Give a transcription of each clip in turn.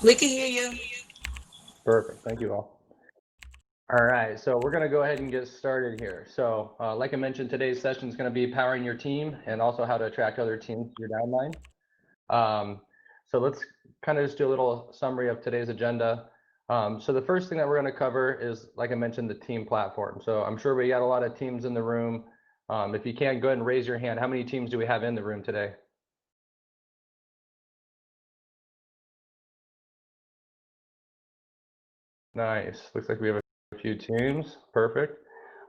We can hear you. Perfect. Thank you all. All right, so we're going to go ahead and get started here. So, like I mentioned, today's session is going to be powering your team and also how to attract other teams to your downline. So let's kind of just do a little summary of today's agenda. So the first thing that we're going to cover is, like I mentioned, the team platform. So I'm sure we got a lot of teams in the room. If you can, go ahead and raise your hand. How many teams do we have in the room today? Nice. Looks like we have a few teams. Perfect.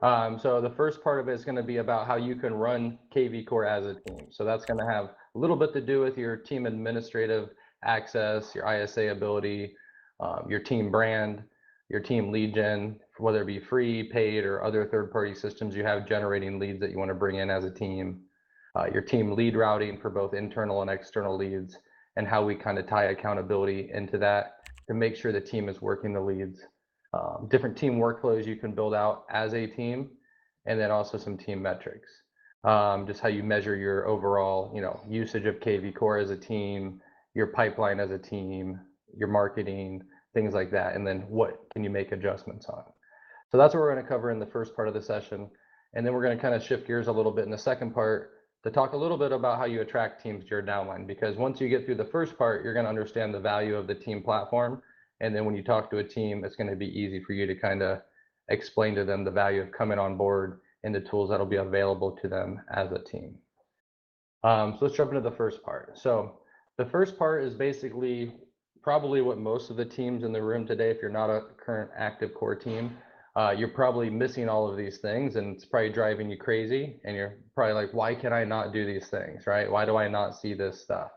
So the first part of it is going to be about how you can run KvCORE as a team. So that's going to have a little bit to do with your team administrative access, your ISA ability, your team brand, your team lead gen, whether it be free, paid, or other third-party systems you have generating leads that you want to bring in as a team, your team lead routing for both internal and external leads, and how we kind of tie accountability into that to make sure the team is working the leads. Different team workflows you can build out as a team, and then also some team metrics. Just how you measure your overall, usage of KvCORE as a team, your pipeline as a team, your marketing, things like that, and then what can you make adjustments on. So that's what we're going to cover in the first part of the session, and then we're going to kind of shift gears a little bit in the second part to talk a little bit about how you attract teams to your downline, because once you get through the first part, you're going to understand the value of the team platform. And then when you talk to a team, it's going to be easy for you to kind of explain to them the value of coming on board and the tools that'll be available to them as a team. So let's jump into the first part. So the first part is basically probably what most of the teams in the room today, if you're not a current active core team, you're probably missing all of these things, and it's probably driving you crazy. And you're probably like, why can I not do these things, right? Why do I not see this stuff?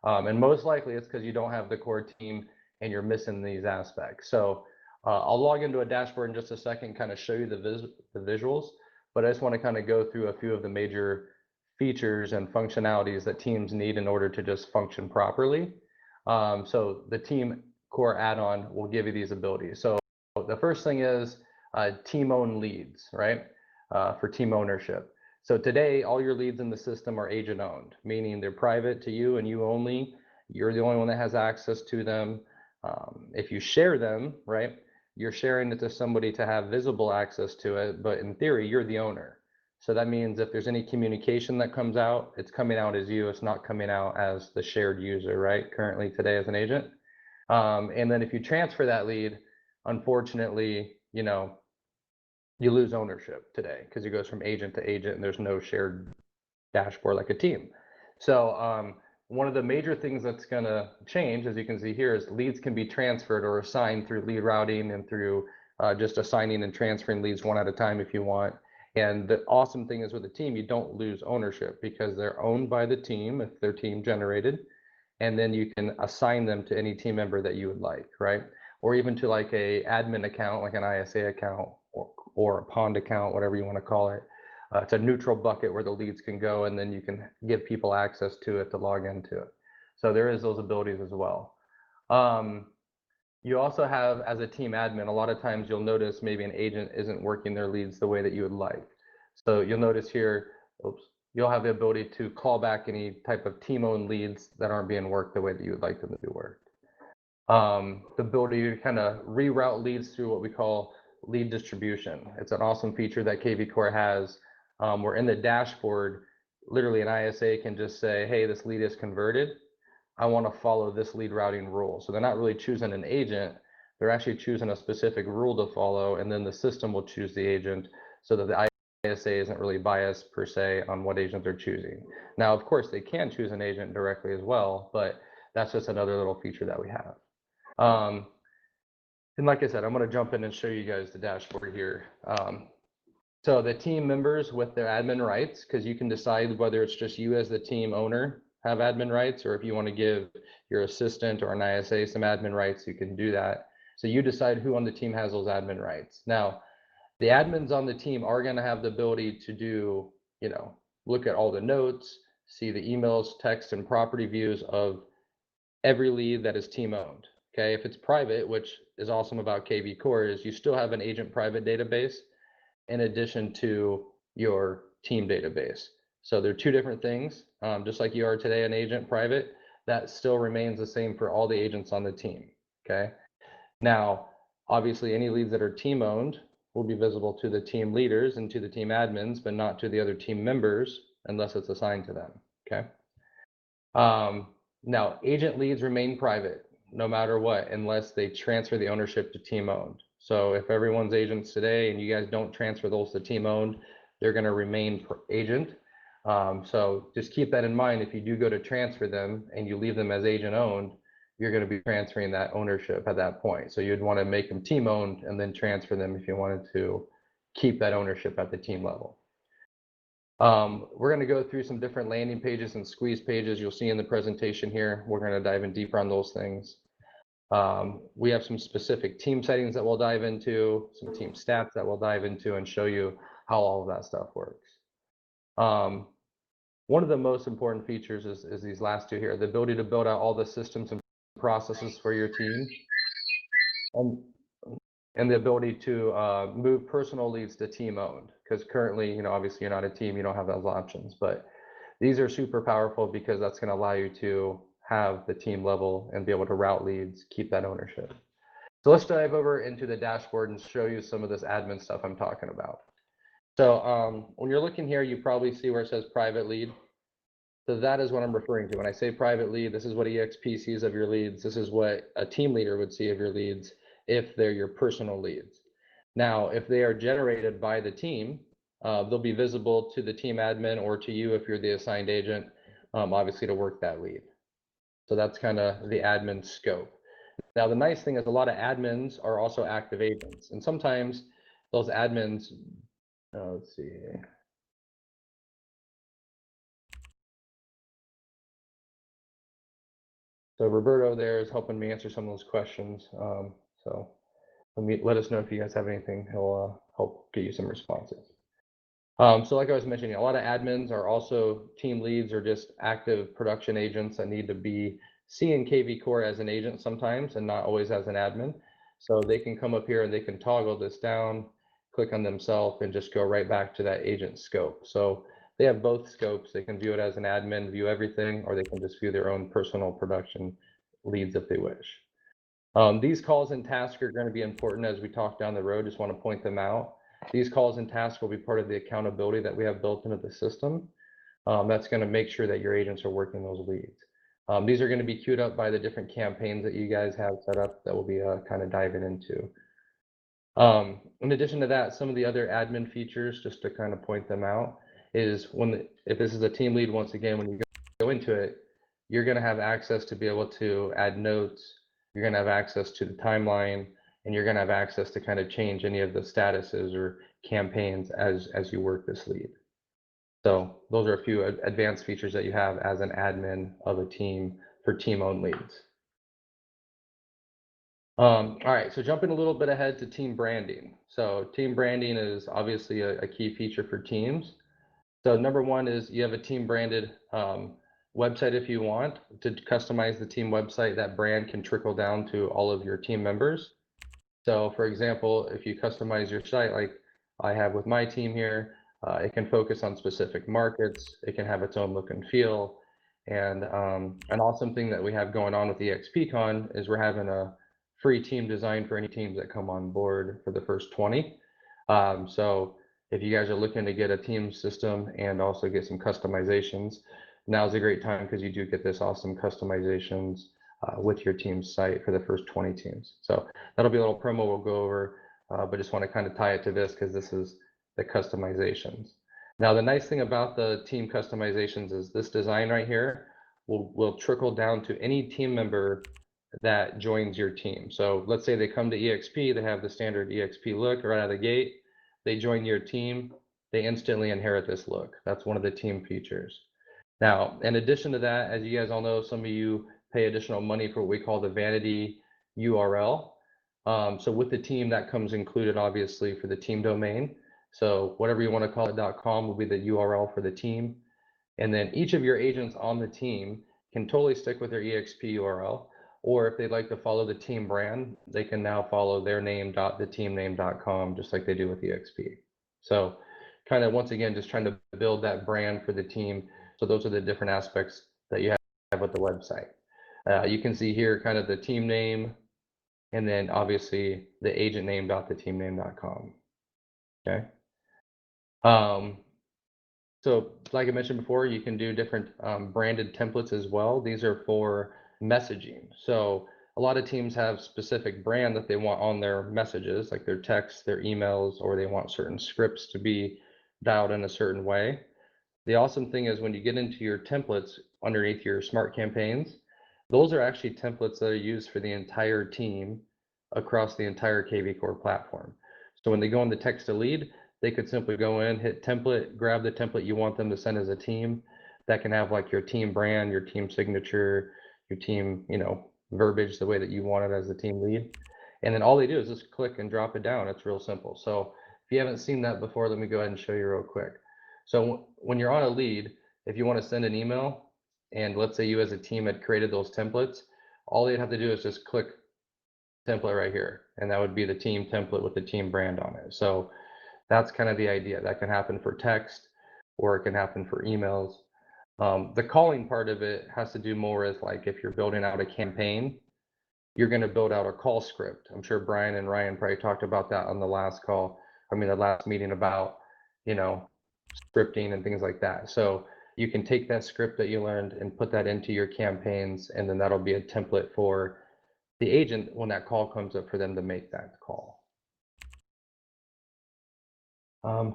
And most likely it's because you don't have the core team and you're missing these aspects. So I'll log into a dashboard in just a second, kind of show you the visuals, but I just want to kind of go through a few of the major features and functionalities that teams need in order to just function properly. So the team core add-on will give you these abilities. So the first thing is team owned leads, right? For team ownership. So today, all your leads in the system are agent owned, meaning they're private to you and you only. You're the only one that has access to them. If you share them, right, you're sharing it to somebody to have visible access to it, but in theory, you're the owner. So that means if there's any communication that comes out, it's coming out as you, it's not coming out as the shared user, right, currently today as an agent. And then if you transfer that lead, unfortunately, you lose ownership today because it goes from agent to agent and there's no shared dashboard like a team. So one of the major things that's going to change, as you can see here, is leads can be transferred or assigned through lead routing and through just assigning and transferring leads one at a time if you want. And the awesome thing is with the team, you don't lose ownership because they're owned by the team if they're team generated. And then you can assign them to any team member that you would like, right? Or even to like a admin account, like an ISA account or a pond account, whatever you want to call it. It's a neutral bucket where the leads can go, and then you can give people access to it to log into it. So there is those abilities as well. You also have, as a team admin, a lot of times you'll notice maybe an agent isn't working their leads the way that you would like. So you'll notice here, you'll have the ability to call back any type of team-owned leads that aren't being worked the way that you would like them to be worked. The ability to kind of reroute leads through what we call lead distribution. It's an awesome feature that KvCORE has. Where in the dashboard, literally an ISA can just say, hey, this lead is converted. I want to follow this lead routing rule. So they're not really choosing an agent. They're actually choosing a specific rule to follow, and then the system will choose the agent so that the ISA isn't really biased per se on what agent they're choosing. Now, of course, they can choose an agent directly as well, but that's just another little feature that we have. And like I said, I'm going to jump in and show you guys the dashboard here. So the team members with their admin rights, because you can decide whether it's just you as the team owner have admin rights, or if you want to give your assistant or an ISA some admin rights, you can do that. So you decide who on the team has those admin rights. Now, the admins on the team are going to have the ability to do, look at all the notes, see the emails, text, and property views of every lead that is team owned. Okay, if it's private, which is awesome about KvCORE, is you still have an agent private database in addition to your team database. So they're two different things. Just like you are today an agent private, that still remains the same for all the agents on the team. okay? Now, obviously, any leads that are team owned will be visible to the team leaders and to the team admins, but not to the other team members unless it's assigned to them, okay? Now, agent leads remain private no matter what, unless they transfer the ownership to team owned. So if everyone's agents today and you guys don't transfer those to team owned, they're going to remain agent. So just keep that in mind. If you do go to transfer them and you leave them as agent owned, you're going to be transferring that ownership at that point. So you'd want to make them team owned and then transfer them if you wanted to keep that ownership at the team level. We're going to go through some different landing pages and squeeze pages you'll see in the presentation here. We're going to dive in deeper on those things. We have some specific team settings that we'll dive into, some team stats that we'll dive into and show you how all of that stuff works. One of the most important features is these last two here, the ability to build out all the systems and processes for your team, and the ability to move personal leads to team owned, because currently, obviously you're not a team, you don't have those options, but these are super powerful because that's going to allow you to have the team level and be able to route leads, keep that ownership. So let's dive over into the dashboard and show you some of this admin stuff I'm talking about. So when you're looking here, you probably see where it says private lead. So that is what I'm referring to. When I say private lead, this is what EXP sees of your leads. This is what a team leader would see of your leads if they're your personal leads. Now, if they are generated by the team, they'll be visible to the team admin or to you if you're the assigned agent, obviously to work that lead. So that's kind of the admin scope. Now, the nice thing is a lot of admins are also active agents. And sometimes those admins, let's see. So Roberto there is helping me answer some of those questions. So let us know if you guys have anything. He'll help get you some responses. So like I was mentioning, a lot of admins are also team leads or just active production agents that need to be seeing KvCORE as an agent sometimes and not always as an admin. So they can come up here and they can toggle this down, click on themselves, and just go right back to that agent scope. So they have both scopes. They can view it as an admin, view everything, or they can just view their own personal production leads if they wish. These calls and tasks are going to be important as we talk down the road. Just want to point them out. These calls and tasks will be part of the accountability that we have built into the system. That's going to make sure that your agents are working those leads. These are going to be queued up by the different campaigns that you guys have set up that we'll be kind of diving into. In addition to that, some of the other admin features, just to kind of point them out, is if this is a team lead, once again, when you go into it, you're going to have access to be able to add notes, you're going to have access to the timeline, and you're going to have access to kind of change any of the statuses or campaigns as you work this lead. So those are a few advanced features that you have as an admin of a team for team-owned leads. All right, so jumping a little bit ahead to team branding. So team branding is obviously a key feature for teams. So number one is you have a team branded website. If you want to customize the team website, that brand can trickle down to all of your team members. So for example, if you customize your site like I have with my team here, it can focus on specific markets. It can have its own look and feel. And an awesome thing that we have going on with EXPCon is we're having a free team design for any teams that come on board for the first 20. So if you guys are looking to get a team system and also get some customizations, now's a great time because you do get this awesome customizations with your team site for the first 20 teams. So that'll be a little promo we'll go over, but just want to kind of tie it to this because this is the customizations. Now, the nice thing about the team customizations is this design right here will trickle down to any team member that joins your team. So let's say they come to EXP, they have the standard EXP look right out of the gate, they join your team, they instantly inherit this look. That's one of the team features. Now, in addition to that, as you guys all know, some of you pay additional money for what we call the vanity URL. So with the team, that comes included obviously for the team domain. So whatever you want to call it, .com will be the URL for the team. And then each of your agents on the team can totally stick with their EXP URL, or if they'd like to follow the team brand, they can now follow their name.theteamname.com, just like they do with EXP. So kind of, once again, just trying to build that brand for the team. So those are the different aspects that you have with the website. You can see here kind of the team name, and then obviously the agent name.theteamname.com. Okay. So like I mentioned before, you can do different branded templates as well. These are for messaging. So a lot of teams have specific brand that they want on their messages, like their texts, their emails, or they want certain scripts to be dialed in a certain way. The awesome thing is when you get into your templates underneath your smart campaigns, those are actually templates that are used for the entire team across the entire KvCORE platform. So when they go in the text to lead, they could simply go in, hit template, grab the template you want them to send as a team. That can have like your team brand, your team signature, your team, verbiage, the way that you want it as the team lead. And then all they do is just click and drop it down. It's real simple. So if you haven't seen that before, let me go ahead and show you real quick. So when you're on a lead, if you want to send an email, and let's say you as a team had created those templates, all they'd have to do is just click template right here, and that would be the team template with the team brand on it. So that's kind of the idea. That can happen for text, or it can happen for emails. The calling part of it has to do more with like if you're building out a campaign, you're going to build out a call script. I'm sure Brian and Ryan probably talked about that on the last call. The last meeting about, scripting and things like that. So you can take that script that you learned and put that into your campaigns, and then that'll be a template for the agent when that call comes up for them to make that call.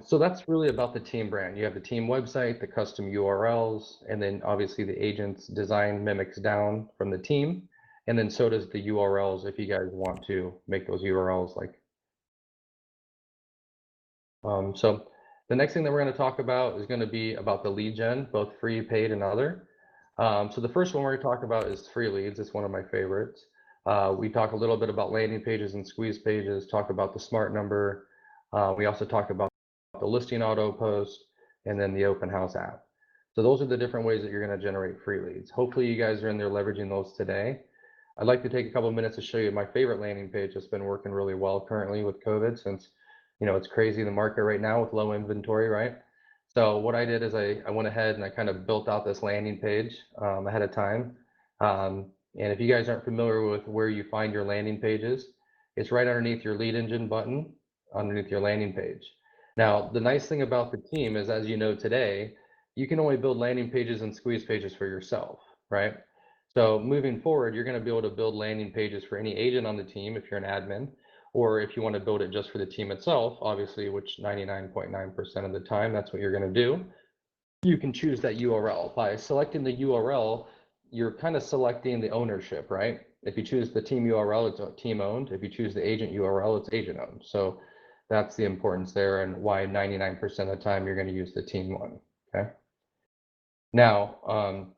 So that's really about the team brand. You have the team website, the custom URLs, and then obviously the agent's design mimics down from the team. And then so does the URLs if you guys want to make those URLs like. So the next thing that we're going to talk about is going to be about the lead gen, both free, paid, and other. So the first one we're going to talk about is free leads. It's one of my favorites. We talk a little bit about landing pages and squeeze pages, talk about the smart number. We also talk about the listing auto post, and then the open house app. So those are the different ways that you're going to generate free leads. Hopefully you guys are in there leveraging those today. I'd like to take a couple of minutes to show you my favorite landing page that's been working really well currently with COVID, since it's crazy in the market right now with low inventory, right? So what I did is I went ahead and I kind of built out this landing page ahead of time. And if you guys aren't familiar with where you find your landing pages, it's right underneath your lead engine button, underneath your landing page. Now, the nice thing about the team is, as you know today, you can only build landing pages and squeeze pages for yourself, right? So moving forward, you're going to be able to build landing pages for any agent on the team if you're an admin, or if you want to build it just for the team itself, obviously, which 99.9% of the time, that's what you're going to do. You can choose that URL. By selecting the URL, you're kind of selecting the ownership, right? If you choose the team URL, it's team owned. If you choose the agent URL, it's agent owned. So that's the importance there, and why 99% of the time you're going to use the team one. Okay. Now,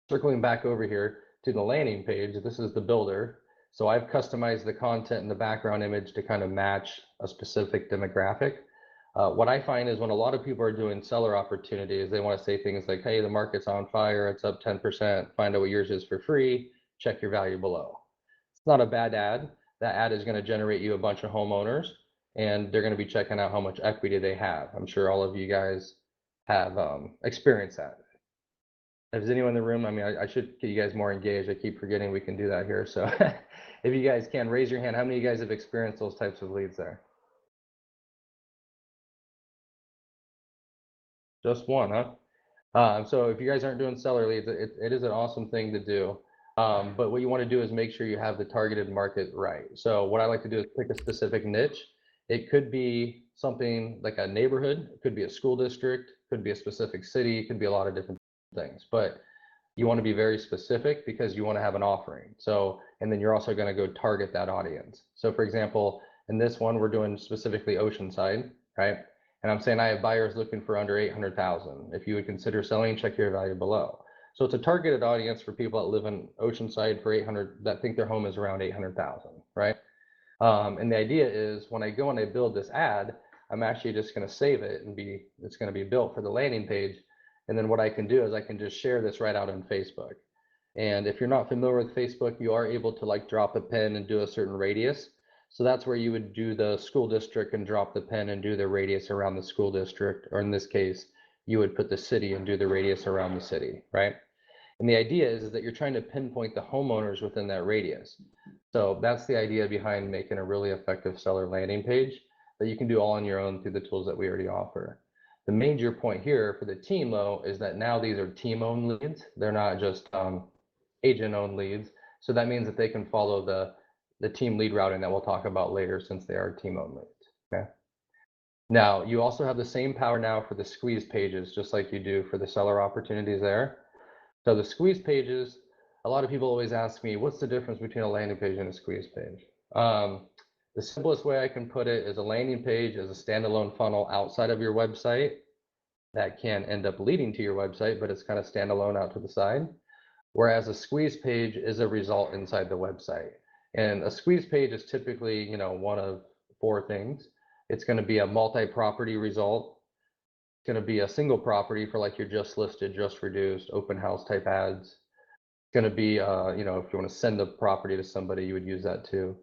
circling back over here to the landing page, this is the builder. So I've customized the content and the background image to kind of match a specific demographic. What I find is when a lot of people are doing seller opportunities, they want to say things like, hey, the market's on fire, it's up 10%, find out what yours is for free, check your value below. It's not a bad ad. That ad is going to generate you a bunch of homeowners, and they're going to be checking out how much equity they have. I'm sure all of you guys have experienced that. If there's anyone in the room, I should get you guys more engaged. I keep forgetting we can do that here. So if you guys can, raise your hand. How many of you guys have experienced those types of leads there? Just one, huh? So if you guys aren't doing seller leads, it is an awesome thing to do. But what you want to do is make sure you have the targeted market right. So what I like to do is pick a specific niche. It could be something like a neighborhood, it could be a school district, could be a specific city, it could be a lot of different things. But you want to be very specific because you want to have an offering. So, and then you're also going to go target that audience. So for example, in this one, we're doing specifically Oceanside, right? And I'm saying I have buyers looking for under 800,000. If you would consider selling, check your value below. So it's a targeted audience for people that live in Oceanside for 800, that think their home is around 800,000, right? And the idea is when I go and I build this ad, I'm actually just going to save it and it's going to be built for the landing page. And then what I can do is I can just share this right out on Facebook. And if you're not familiar with Facebook, you are able to like drop a pin and do a certain radius. So that's where you would do the school district and drop the pin and do the radius around the school district, or in this case, you would put the city and do the radius around the city, right? And the idea is that you're trying to pinpoint the homeowners within that radius. So that's the idea behind making a really effective seller landing page that you can do all on your own through the tools that we already offer. The major point here for the team, though, is that now these are team-owned leads. They're not just agent-owned leads. So that means that they can follow the team lead routing that we'll talk about later, since they are team-owned leads. Okay. Now, you also have the same power now for the squeeze pages, just like you do for the seller opportunities there. So the squeeze pages, a lot of people always ask me, what's the difference between a landing page and a squeeze page? The simplest way I can put it is a landing page is a standalone funnel outside of your website that can end up leading to your website, but it's kind of standalone out to the side. Whereas a squeeze page is a result inside the website. And a squeeze page is typically, one of four things. It's going to be a multi-property result. It's going to be a single property for like your just listed, just reduced, open house type ads. It's going to be, if you want to send a property to somebody, you would use that too.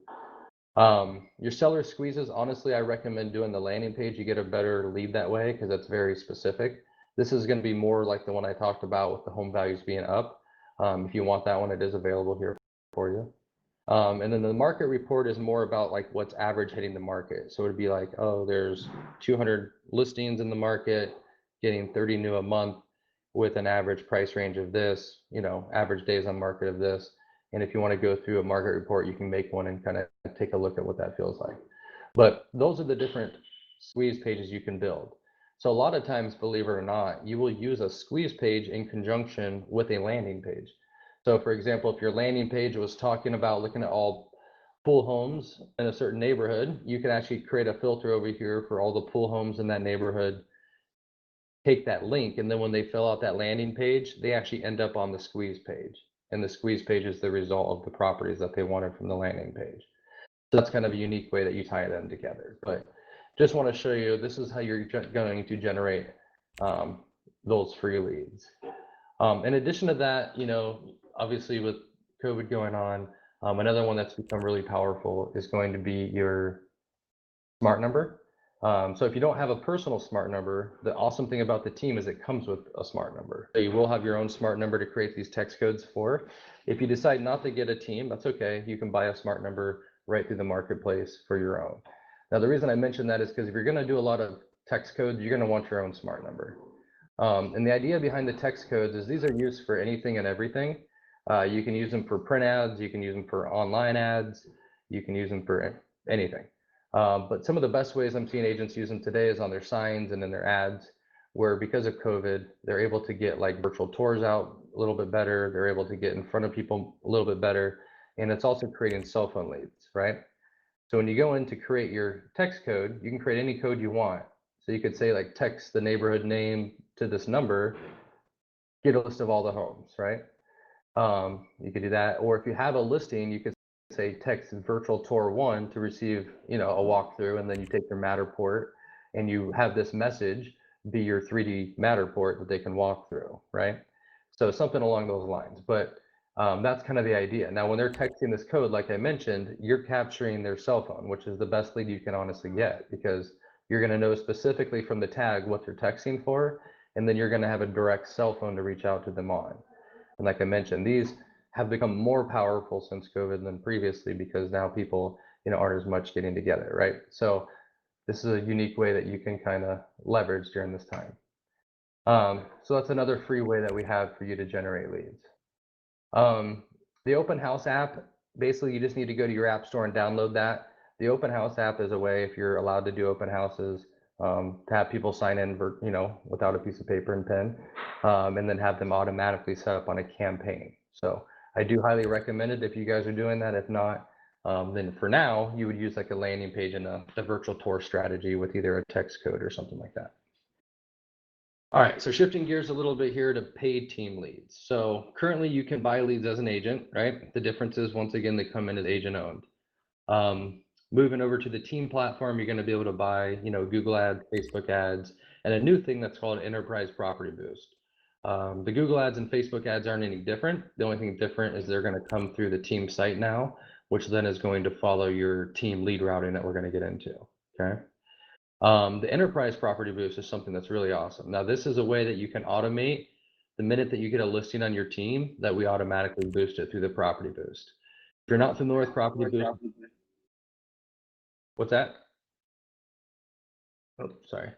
Your seller squeezes, honestly, I recommend doing the landing page. You get a better lead that way because that's very specific. This is going to be more like the one I talked about with the home values being up. If you want that one, it is available here for you. And then the market report is more about like what's average hitting the market. So it'd be like, oh, there's 200 listings in the market, getting 30 new a month with an average price range of this, average days on market of this. And if you want to go through a market report, you can make one and kind of take a look at what that feels like. But those are the different squeeze pages you can build. So a lot of times, believe it or not, you will use a squeeze page in conjunction with a landing page. So for example, if your landing page was talking about looking at all pool homes in a certain neighborhood, you can actually create a filter over here for all the pool homes in that neighborhood, take that link, and then when they fill out that landing page, they actually end up on the squeeze page. And the squeeze page is the result of the properties that they wanted from the landing page. So that's kind of a unique way that you tie them together. But just want to show you, this is how you're going to generate those free leads. In addition to that, obviously with COVID going on, another one that's become really powerful is going to be your smart number. So if you don't have a personal smart number, the awesome thing about the team is it comes with a smart number. So you will have your own smart number to create these text codes for. If you decide not to get a team, that's okay. You can buy a smart number right through the marketplace for your own. Now, the reason I mention that is because if you're going to do a lot of text codes, you're going to want your own smart number. And the idea behind the text codes is these are used for anything and everything. You can use them for print ads, you can use them for online ads, you can use them for anything. But some of the best ways I'm seeing agents use them today is on their signs and in their ads, where because of COVID, they're able to get like virtual tours out a little bit better. They're able to get in front of people a little bit better. And it's also creating cell phone leads, right? So when you go in to create your text code, you can create any code you want. So you could say like text the neighborhood name to this number, get a list of all the homes, right? You could do that. Or if you have a listing, you could say text virtual tour 1 to receive, a walkthrough, and then you take your Matterport and you have this message be your 3D Matterport that they can walk through, right? So something along those lines. But that's kind of the idea. Now, when they're texting this code, like I mentioned, you're capturing their cell phone, which is the best lead you can honestly get, because you're going to know specifically from the tag what they're texting for, and then you're going to have a direct cell phone to reach out to them on. And like I mentioned, these have become more powerful since COVID than previously, because now people, aren't as much getting together, right? So this is a unique way that you can kind of leverage during this time. So that's another free way that we have for you to generate leads. The Open House app, basically you just need to go to your app store and download that. The Open House app is a way, if you're allowed to do open houses, to have people sign in, without a piece of paper and pen, and then have them automatically set up on a campaign. So I do highly recommend it if you guys are doing that. If not, then for now, you would use like a landing page and a virtual tour strategy with either a text code or something like that. All right, so shifting gears a little bit here to paid team leads. So currently you can buy leads as an agent, right? The difference is, once again, they come in as agent owned. Moving over to the team platform, you're going to be able to buy, Google ads, Facebook ads, and a new thing that's called Enterprise Property Boost. The Google ads and Facebook ads aren't any different. The only thing different is they're going to come through the team site now, which then is going to follow your team lead routing that we're going to get into, okay? The Enterprise Property Boost is something that's really awesome. Now, this is a way that you can automate the minute that you get a listing on your team, that we automatically boost it through the Property Boost. you're not familiar with property boost, what's that? Oh, sorry.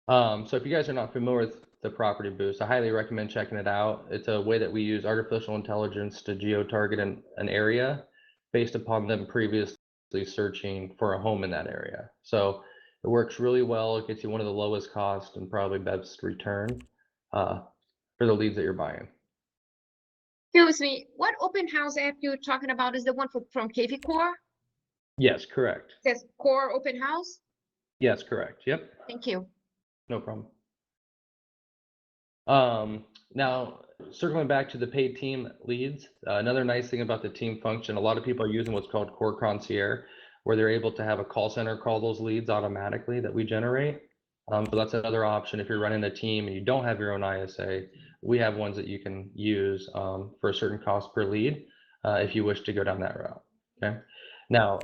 So if you guys are not familiar with the property boost, I highly recommend checking it out. It's a way that we use artificial intelligence to geo-target an area based upon them previously searching for a home in that area. So it works really well. It gets you one of the lowest cost and probably best return for the leads that you're buying. Excuse me, what open house app you're talking about is the one from KvCORE? Yes, correct. It says Core Open House? Yes, correct. Yep. Thank you. No problem. Now, circling back to the paid team leads, another nice thing about the team function, a lot of people are using what's called Core Concierge, where they're able to have a call center call those leads automatically that we generate. So that's another option. If you're running a team and you don't have your own ISA, we have ones that you can use for a certain cost per lead if you wish to go down that route. Okay. Now,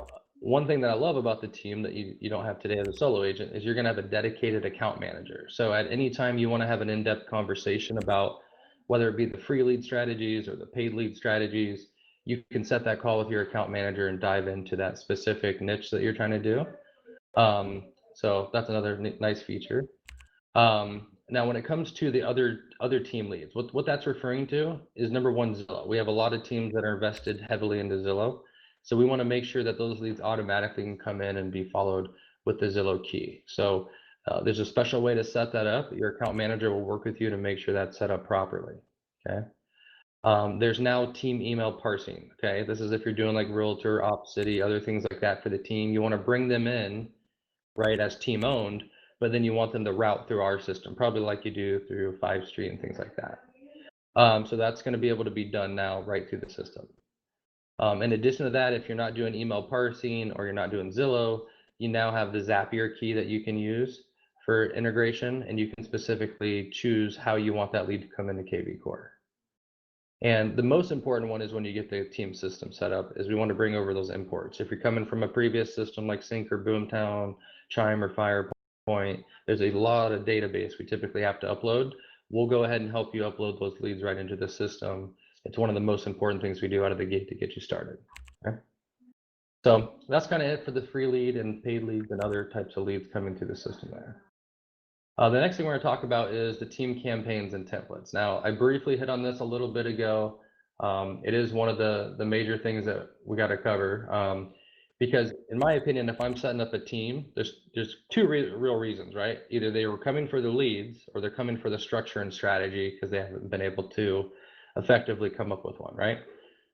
one thing that I love about the team that you don't have today as a solo agent is you're going to have a dedicated account manager. So at any time you want to have an in-depth conversation about whether it be the free lead strategies or the paid lead strategies, you can set that call with your account manager and dive into that specific niche that you're trying to do. So that's another nice feature. Now, when it comes to the other team leads, what that's referring to is number one, Zillow. We have a lot of teams that are invested heavily into Zillow. So we want to make sure that those leads automatically can come in and be followed with the Zillow key. So there's a special way to set that up. Your account manager will work with you to make sure that's set up properly. Okay. There's now team email parsing. Okay. This is if you're doing like Realtor, Opcity, other things like that for the team. You want to bring them in, right, as team owned, but then you want them to route through our system, probably like you do through 5 Street and things like that. So that's going to be able to be done now right through the system. In addition to that, if you're not doing email parsing or you're not doing Zillow, you now have the Zapier key that you can use for integration, and you can specifically choose how you want that lead to come into KvCORE. And the most important one is when you get the team system set up is we want to bring over those imports. If you're coming from a previous system like Sync or Boomtown, Chime or Firepoint, there's a lot of database we typically have to upload. We'll go ahead and help you upload those leads right into the system. It's one of the most important things we do out of the gate to get you started. Okay? So that's kind of it for the free lead and paid leads and other types of leads coming through the system there. The next thing we're going to talk about is the team campaigns and templates. Now, I briefly hit on this a little bit ago. It is one of the major things that we got to cover because, in my opinion, if I'm setting up a team, there's two real reasons, right? Either they were coming for the leads or they're coming for the structure and strategy because they haven't been able to effectively come up with one, right?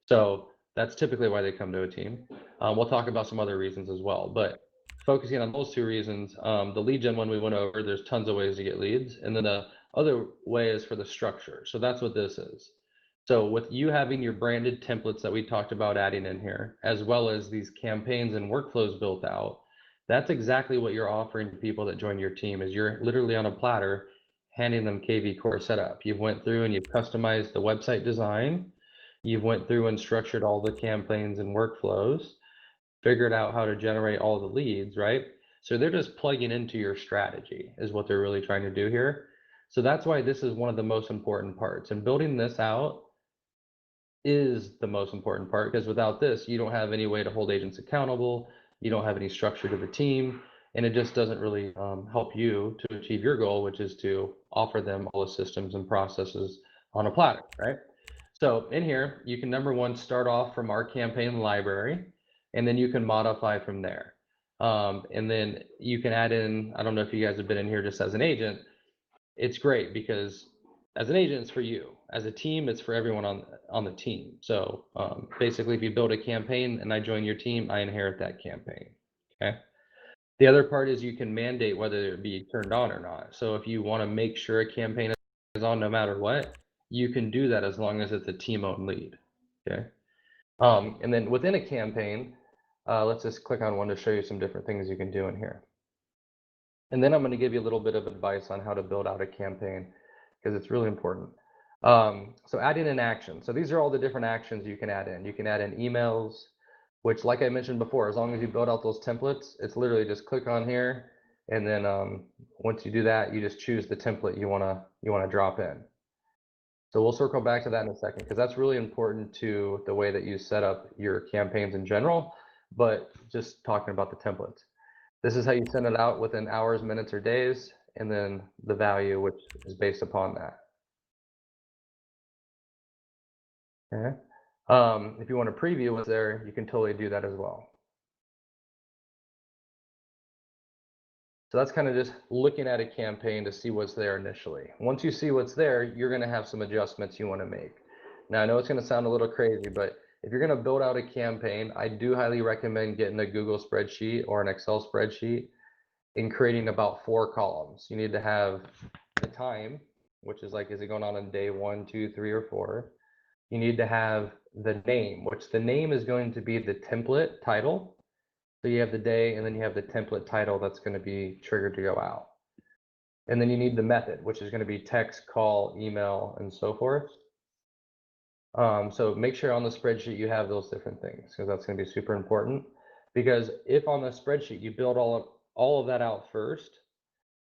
So that's typically why they come to a team. We'll talk about some other reasons as well, but focusing on those two reasons, the lead gen one we went over, there's tons of ways to get leads. And then the other way is for the structure. So that's what this is. So with you having your branded templates that we talked about adding in here, as well as these campaigns and workflows built out, that's exactly what you're offering to people that join your team is you're literally on a platter handing them KvCORE setup. You've went through and you've customized the website design. You've went through and structured all the campaigns and workflows, figured out how to generate all the leads, right? So they're just plugging into your strategy is what they're really trying to do here. So that's why this is one of the most important parts. And building this out is the most important part because without this, you don't have any way to hold agents accountable. You don't have any structure to the team. And it just doesn't really help you to achieve your goal, which is to offer them all the systems and processes on a platter, right? So in here, you can number one, start off from our campaign library, and then you can modify from there. And then you can add in, I don't know if you guys have been in here just as an agent, it's great because as an agent, it's for you. As a team, it's for everyone on the team. So basically, if you build a campaign and I join your team, I inherit that campaign, okay? The other part is you can mandate whether it be turned on or not. So if you want to make sure a campaign is on no matter what, you can do that as long as it's a team-owned lead, okay? And then within a campaign, let's just click on one to show you some different things you can do in here. And then I'm going to give you a little bit of advice on how to build out a campaign because it's really important. So add in an action. So these are all the different actions you can add in. You can add in emails, which like I mentioned before, as long as you build out those templates, it's literally just click on here. And then once you do that, you just choose the template you wanna drop in. So we'll circle back to that in a second, because that's really important to the way that you set up your campaigns in general, but just talking about the templates. This is how you send it out within hours, minutes, or days, and then the value, which is based upon that. Okay. If you want to preview what's there, you can totally do that as well. So that's kind of just looking at a campaign to see what's there initially. Once you see what's there, you're going to have some adjustments you want to make. Now, I know it's going to sound a little crazy, but if you're going to build out a campaign, I do highly recommend getting a Google spreadsheet or an Excel spreadsheet and creating about 4 columns. You need to have the time, which is like, is it going on day 1, 2, 3, or 4? You need to have the name, which the name is going to be the template title. So you have the day, and then you have the template title that's going to be triggered to go out. And then you need the method, which is going to be text, call, email, and so forth. So make sure on the spreadsheet you have those different things, because that's going to be super important. Because if on the spreadsheet you build all of that out first,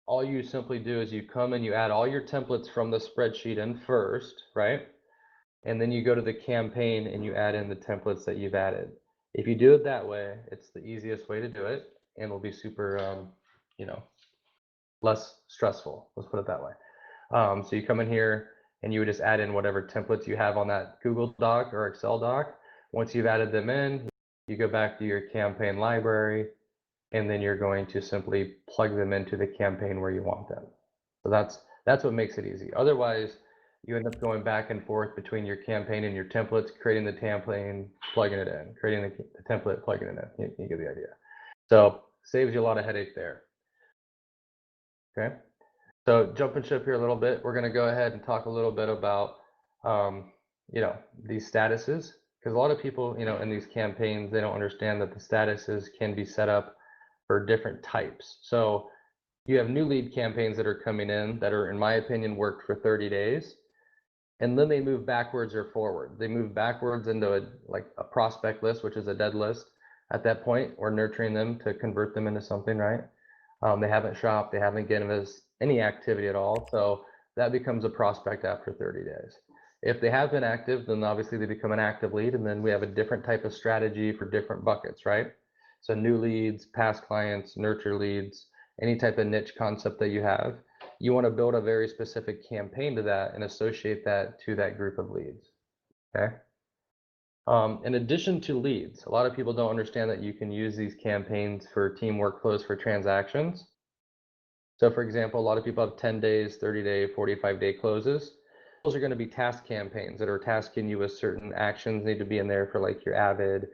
all you simply do is you come and you add all your templates from the spreadsheet in first, right? And then you go to the campaign and you add in the templates that you've added. If you do it that way, it's the easiest way to do it, and it'll be super, less stressful. Let's put it that way. So you come in here and you would just add in whatever templates you have on that Google Doc or Excel doc. Once you've added them in, you go back to your campaign library, and then you're going to simply plug them into the campaign where you want them. So that's what makes it easy. Otherwise, you end up going back and forth between your campaign and your templates, creating the template, plugging it in, creating the template, plugging it in. You get the idea. So saves you a lot of headache there. Okay. So jumping ship here a little bit, we're going to go ahead and talk a little bit about, these statuses, because a lot of people, in these campaigns, they don't understand that the statuses can be set up for different types. So you have new lead campaigns that are coming in that are, in my opinion, worked for 30 days. And then they move backwards or forward. They move backwards into a prospect list, which is a dead list. At that point, we're nurturing them to convert them into something, right? They haven't shopped, they haven't given us any activity at all. So that becomes a prospect after 30 days. If they have been active, then obviously they become an active lead. And then we have a different type of strategy for different buckets, right? So new leads, past clients, nurture leads, any type of niche concept that you have. You want to build a very specific campaign to that and associate that to that group of leads. Okay. In addition to leads, a lot of people don't understand that you can use these campaigns for team workflows for transactions. So for example, a lot of people have 10 days, 30-day, 45-day closes. Those are going to be task campaigns that are tasking you with certain actions need to be in there for like your Avid,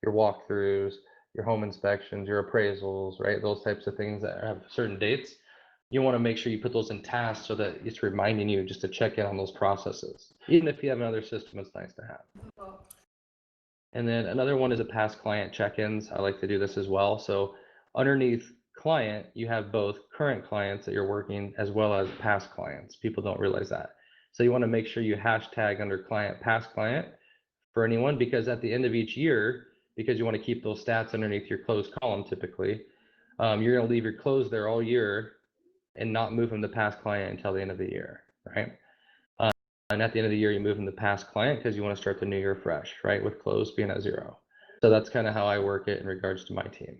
your walkthroughs, your home inspections, your appraisals, right? Those types of things that have certain dates. You want to make sure you put those in tasks so that it's reminding you just to check in on those processes. Even if you have another system, it's nice to have. And then another one is a past client check-ins. I like to do this as well. So underneath client, you have both current clients that you're working as well as past clients. People don't realize that. So you want to make sure you hashtag under client, past client for anyone, because at the end of each year, because you want to keep those stats underneath your closed column typically, you're going to leave your close there all year and not move them to past client until the end of the year, right? And at the end of the year, you move them to past client because you want to start the new year fresh, right? With close being at 0. So that's kind of how I work it in regards to my team.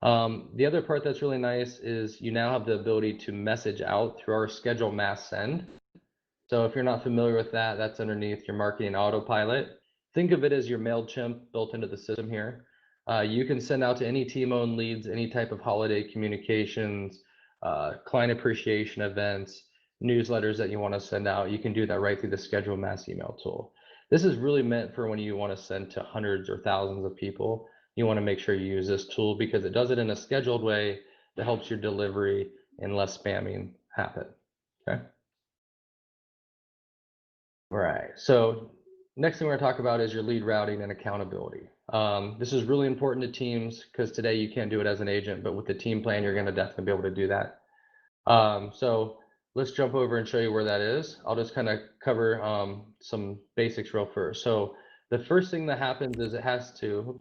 The other part that's really nice is you now have the ability to message out through our schedule mass send. So if you're not familiar with that, that's underneath your marketing autopilot. Think of it as your MailChimp built into the system here. You can send out to any team-owned leads, any type of holiday communications, client appreciation events, newsletters that you want to send out. You can do that right through the schedule mass email tool. This is really meant for when you want to send to hundreds or thousands of people. You want to make sure you use this tool because it does it in a scheduled way that helps your delivery and less spamming happen. Okay. All right. So next thing we're going to talk about is your lead routing and accountability. This is really important to teams because today you can't do it as an agent, but with the team plan, you're going to definitely be able to do that. So let's jump over and show you where that is. I'll just kind of cover some basics real first. So the first thing that happens is it has to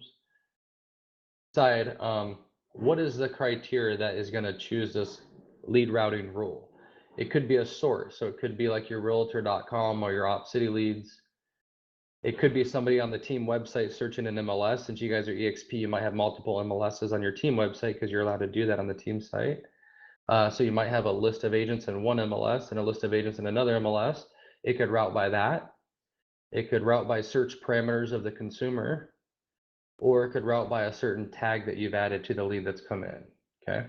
decide what is the criteria that is going to choose this lead routing rule. It could be a source. So it could be like your realtor.com or your OpCity leads. It could be somebody on the team website searching an MLS. Since you guys are EXP, you might have multiple MLSs on your team website because you're allowed to do that on the team site. So you might have a list of agents in one MLS and a list of agents in another MLS. It could route by that. It could route by search parameters of the consumer, or it could route by a certain tag that you've added to the lead that's come in, okay?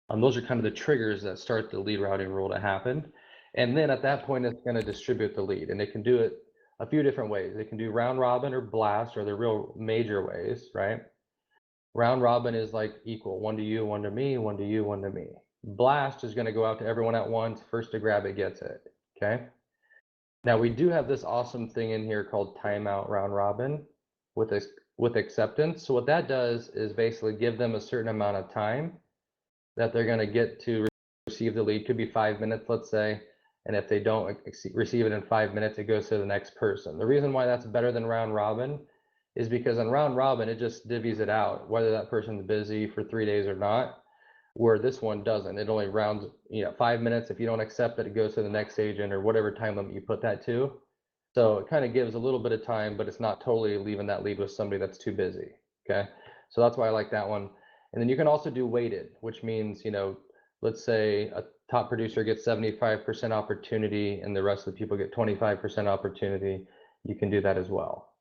Those are kind of the triggers that start the lead routing rule to happen. And then at that point, it's going to distribute the lead, and it can do it a few different ways. It can do round robin or blast, or the real major ways, right? Round robin is like equal, one to you, one to me, one to you, one to me. Blast is going to go out to everyone at once. First to grab it gets it, okay? Now we do have this awesome thing in here called timeout round robin with acceptance. So what that does is basically give them a certain amount of time that they're going to get to receive the lead. Could be 5 minutes, let's say. And if they don't receive it in 5 minutes, it goes to the next person. The reason why that's better than round robin is because on round robin, it just divvies it out, whether that person's busy for 3 days or not, where this one doesn't. It only rounds, 5 minutes. If you don't accept it, it goes to the next agent or whatever time limit you put that to. So it kind of gives a little bit of time, but it's not totally leaving that lead with somebody that's too busy, okay? So that's why I like that one. And then you can also do weighted, which means, let's say a top producer gets 75% opportunity and the rest of the people get 25% opportunity. You can do that as well.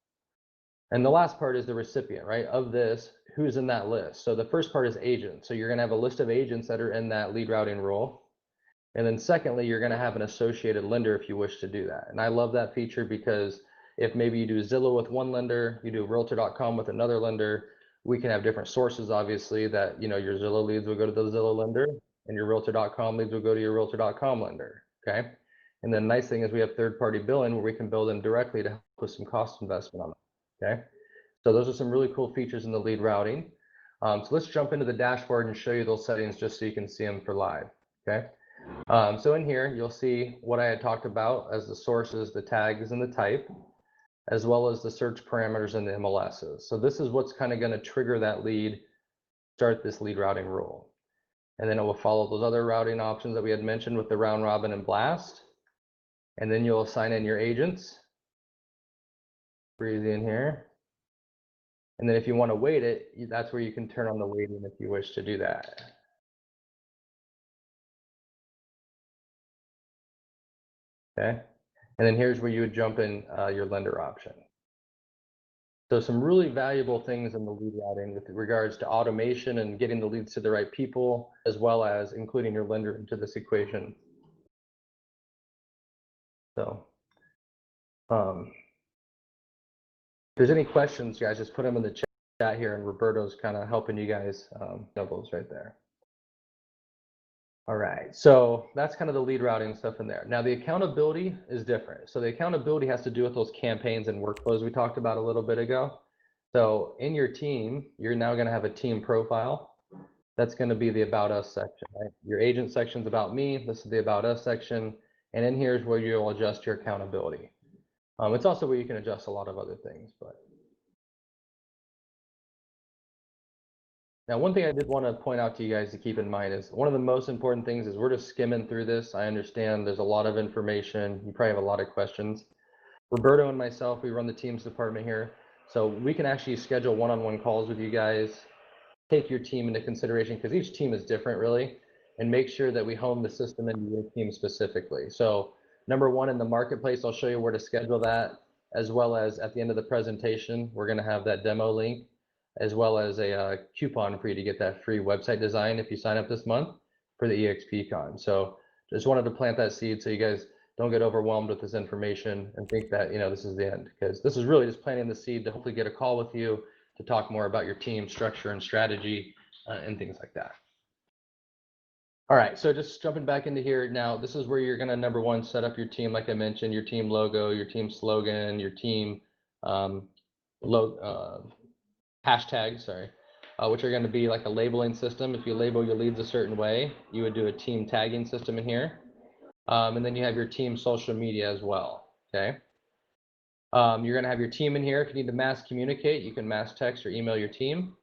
And the last part is the recipient, right? Of this, who's in that list? So the first part is agents. So you're going to have a list of agents that are in that lead routing rule. And then secondly, you're going to have an associated lender if you wish to do that. And I love that feature because if maybe you do Zillow with one lender, you do realtor.com with another lender, we can have different sources, obviously, that, your Zillow leads will go to the Zillow lender and your realtor.com leads will go to your realtor.com lender, okay? And then the nice thing is we have third-party billing where we can bill them directly to help with some cost investment on them, okay? So those are some really cool features in the lead routing. So let's jump into the dashboard and show you those settings just so you can see them for live, okay? So in here, you'll see what I had talked about as the sources, the tags, and the type, as well as the search parameters and the MLSs. So this is what's kind of going to trigger that lead, start this lead routing rule. And then it will follow those other routing options that we had mentioned with the round robin and blast. And then you'll assign in your agents. Breathe in here. And then if you want to weight it, that's where you can turn on the weighting if you wish to do that. Okay. And then here's where you would jump in your lender option. So some really valuable things in the lead routing with regards to automation and getting the leads to the right people, as well as including your lender into this equation. So if there's any questions, guys, just put them in the chat here, and Roberto's kind of helping you guys doubles right there. All right, so that's kind of the lead routing stuff in there. Now the accountability is different. So the accountability has to do with those campaigns and workflows we talked about a little bit ago. So in your team, you're now going to have a team profile. That's going to be the About Us section, right? Your agent section is about me. This is the About Us section. And in here is where you'll adjust your accountability. It's also where you can adjust a lot of other things. But now, one thing I did want to point out to you guys to keep in mind is one of the most important things is we're just skimming through this. I understand there's a lot of information. You probably have a lot of questions. Roberto and myself, we run the teams department here. So we can actually schedule one-on-one calls with you guys, take your team into consideration because each team is different really, and make sure that we hone the system into your team specifically. So number one, in the marketplace, I'll show you where to schedule that, as well as at the end of the presentation, we're going to have that demo link, as well as a coupon for you to get that free website design if you sign up this month for the EXPCon. So just wanted to plant that seed so you guys don't get overwhelmed with this information and think that this is the end, because this is really just planting the seed to hopefully get a call with you to talk more about your team structure and strategy and things like that. All right, so just jumping back into here now, this is where you're going to, number one, set up your team, like I mentioned, your team logo, your team slogan, your team hashtags, which are going to be like a labeling system. If you label your leads a certain way, you would do a team tagging system in here. And then you have your team social media as well, okay? You're going to have your team in here. If you need to mass communicate, you can mass text or email your team.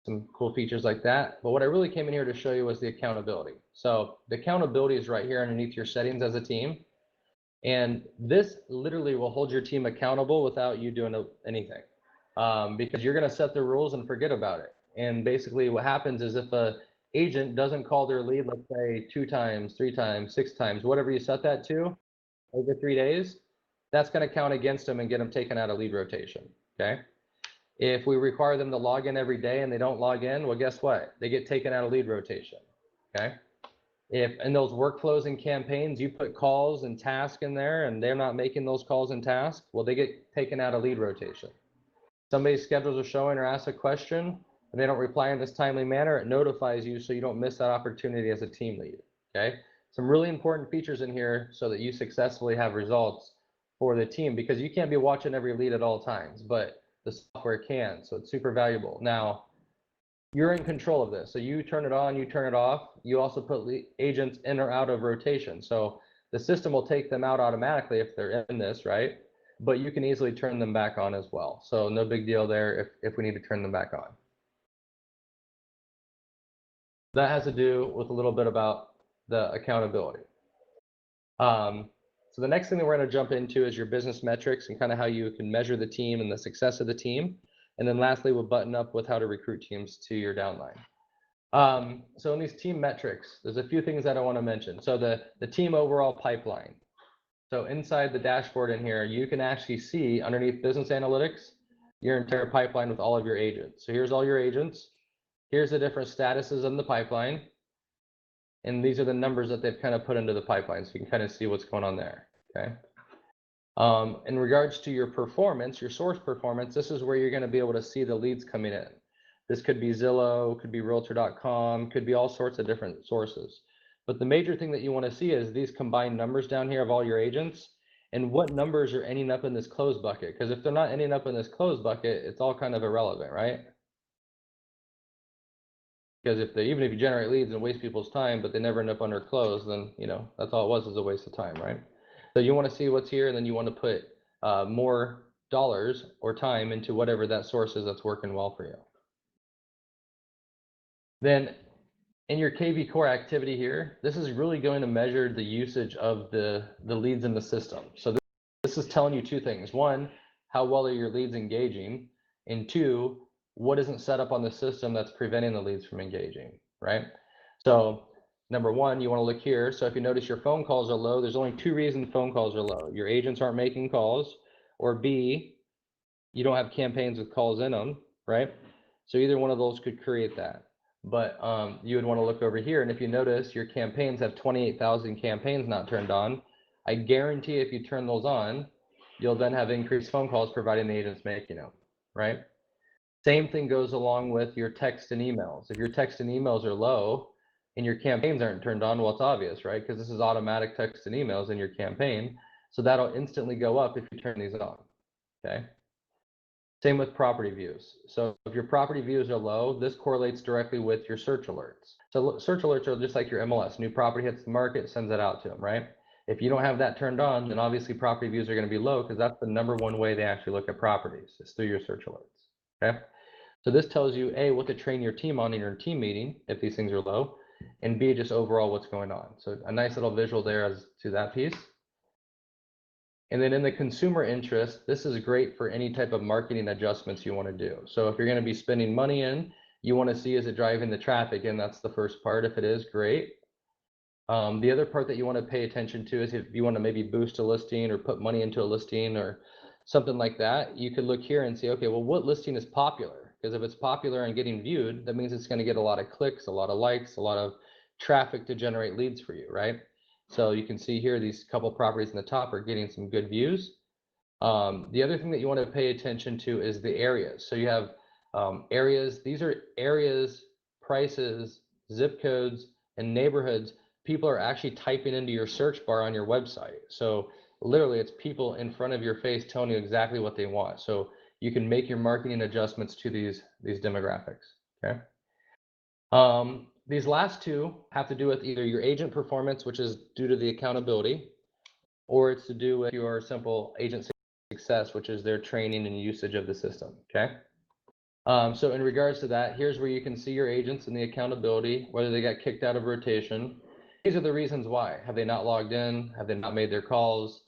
some cool features like that. But what I really came in here to show you was the accountability. So the accountability is right here underneath your settings as a team. And this literally will hold your team accountable without you doing anything, because you're going to set the rules and forget about it. And basically what happens is if a agent doesn't call their lead, let's say 2 times, 3 times, 6 times, whatever you set that to over 3 days, that's going to count against them and get them taken out of lead rotation. Okay. If we require them to log in every day and they don't log in, well, guess what? They get taken out of lead rotation. Okay. If in those workflows and campaigns you put calls and tasks in there and they're not making those calls and tasks, well, they get taken out of lead rotation. Somebody's schedules are showing or asks a question and they don't reply in this timely manner, it notifies you so you don't miss that opportunity as a team lead. Okay, some really important features in here so that you successfully have results for the team, because you can't be watching every lead at all times, but the software can, so it's super valuable. Now, you're in control of this. So you turn it on, you turn it off. You also put agents in or out of rotation. So the system will take them out automatically if they're in this, right? But you can easily turn them back on as well. So no big deal there if we need to turn them back on. That has to do with a little bit about the accountability. So the next thing that we're going to jump into is your business metrics and kind of how you can measure the team and the success of the team. And then lastly, we'll button up with how to recruit teams to your downline. So in these team metrics, there's a few things that I want to mention. So the team overall pipeline. So inside the dashboard in here, you can actually see underneath business analytics, your entire pipeline with all of your agents. So here's all your agents. Here's the different statuses in the pipeline. And these are the numbers that they've kind of put into the pipeline. So you can kind of see what's going on there. Okay. In regards to your performance, your source performance, this is where you're going to be able to see the leads coming in. This could be Zillow, could be Realtor.com, could be all sorts of different sources. But the major thing that you want to see is these combined numbers down here of all your agents and what numbers are ending up in this closed bucket. Because if they're not ending up in this closed bucket, it's all kind of irrelevant, right? Because even if you generate leads and waste people's time, but they never end up under close, then that's all it was a waste of time, right? So you want to see what's here, and then you want to put more dollars or time into whatever that source is that's working well for you. Then in your KvCORE activity here, this is really going to measure the usage of the leads in the system. So this is telling you 2 things. 1, how well are your leads engaging? And 2, what isn't set up on the system that's preventing the leads from engaging, right? So number 1, you want to look here. So if you notice your phone calls are low, there's only 2 reasons phone calls are low. Your agents aren't making calls, or B, you don't have campaigns with calls in them, right? So either one of those could create that. But you would want to look over here, and if you notice your campaigns have 28,000 campaigns not turned on, I guarantee if you turn those on, you'll then have increased phone calls providing the agent's making them, right? Same thing goes along with your text and emails. If your text and emails are low and your campaigns aren't turned on, well, it's obvious, right? Because this is automatic text and emails in your campaign. So that'll instantly go up if you turn these on, okay? Same with property views. So if your property views are low, this correlates directly with your search alerts. So search alerts are just like your MLS. New property hits the market, sends it out to them, right? If you don't have that turned on, then obviously property views are going to be low, because that's the #1 way they actually look at properties, is through your search alerts. Okay. So this tells you A, what to train your team on in your team meeting if these things are low, and B, just overall what's going on. So a nice little visual there as to that piece. And then in the consumer interest, this is great for any type of marketing adjustments you want to do. So if you're going to be spending money in, you want to see, is it driving the traffic? And that's the first part. If it is, great. The other part that you want to pay attention to is if you want to maybe boost a listing or put money into a listing or something like that, you could look here and see, okay, well, what listing is popular? Because if it's popular and getting viewed, that means it's going to get a lot of clicks, a lot of likes, a lot of traffic to generate leads for you, right? So you can see here, these couple properties in the top are getting some good views. The other thing that you want to pay attention to is the areas. So you have areas, these are areas, prices, zip codes, and neighborhoods people are actually typing into your search bar on your website. So literally it's people in front of your face telling you exactly what they want. So you can make your marketing adjustments to these demographics, okay? These last 2 have to do with either your agent performance, which is due to the accountability, or it's to do with your simple agent success, which is their training and usage of the system, okay? So in regards to that, here's where you can see your agents and the accountability, whether they got kicked out of rotation. These are the reasons why. Have they not logged in? Have they not made their calls?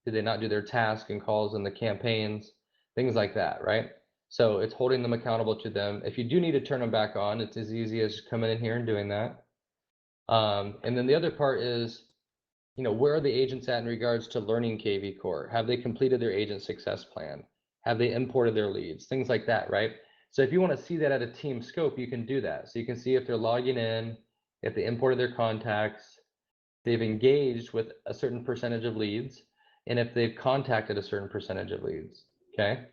Did they not do their tasks and calls in the campaigns? Things like that, right? So it's holding them accountable to them. If you do need to turn them back on, it's as easy as coming in here and doing that. And then the other part is, where are the agents at in regards to learning KvCORE? Have they completed their agent success plan? Have they imported their leads? Things like that, right? So if you want to see that at a team scope, you can do that. So you can see if they're logging in, if they imported their contacts, they've engaged with a certain percentage of leads, and if they've contacted a certain percentage of leads, okay?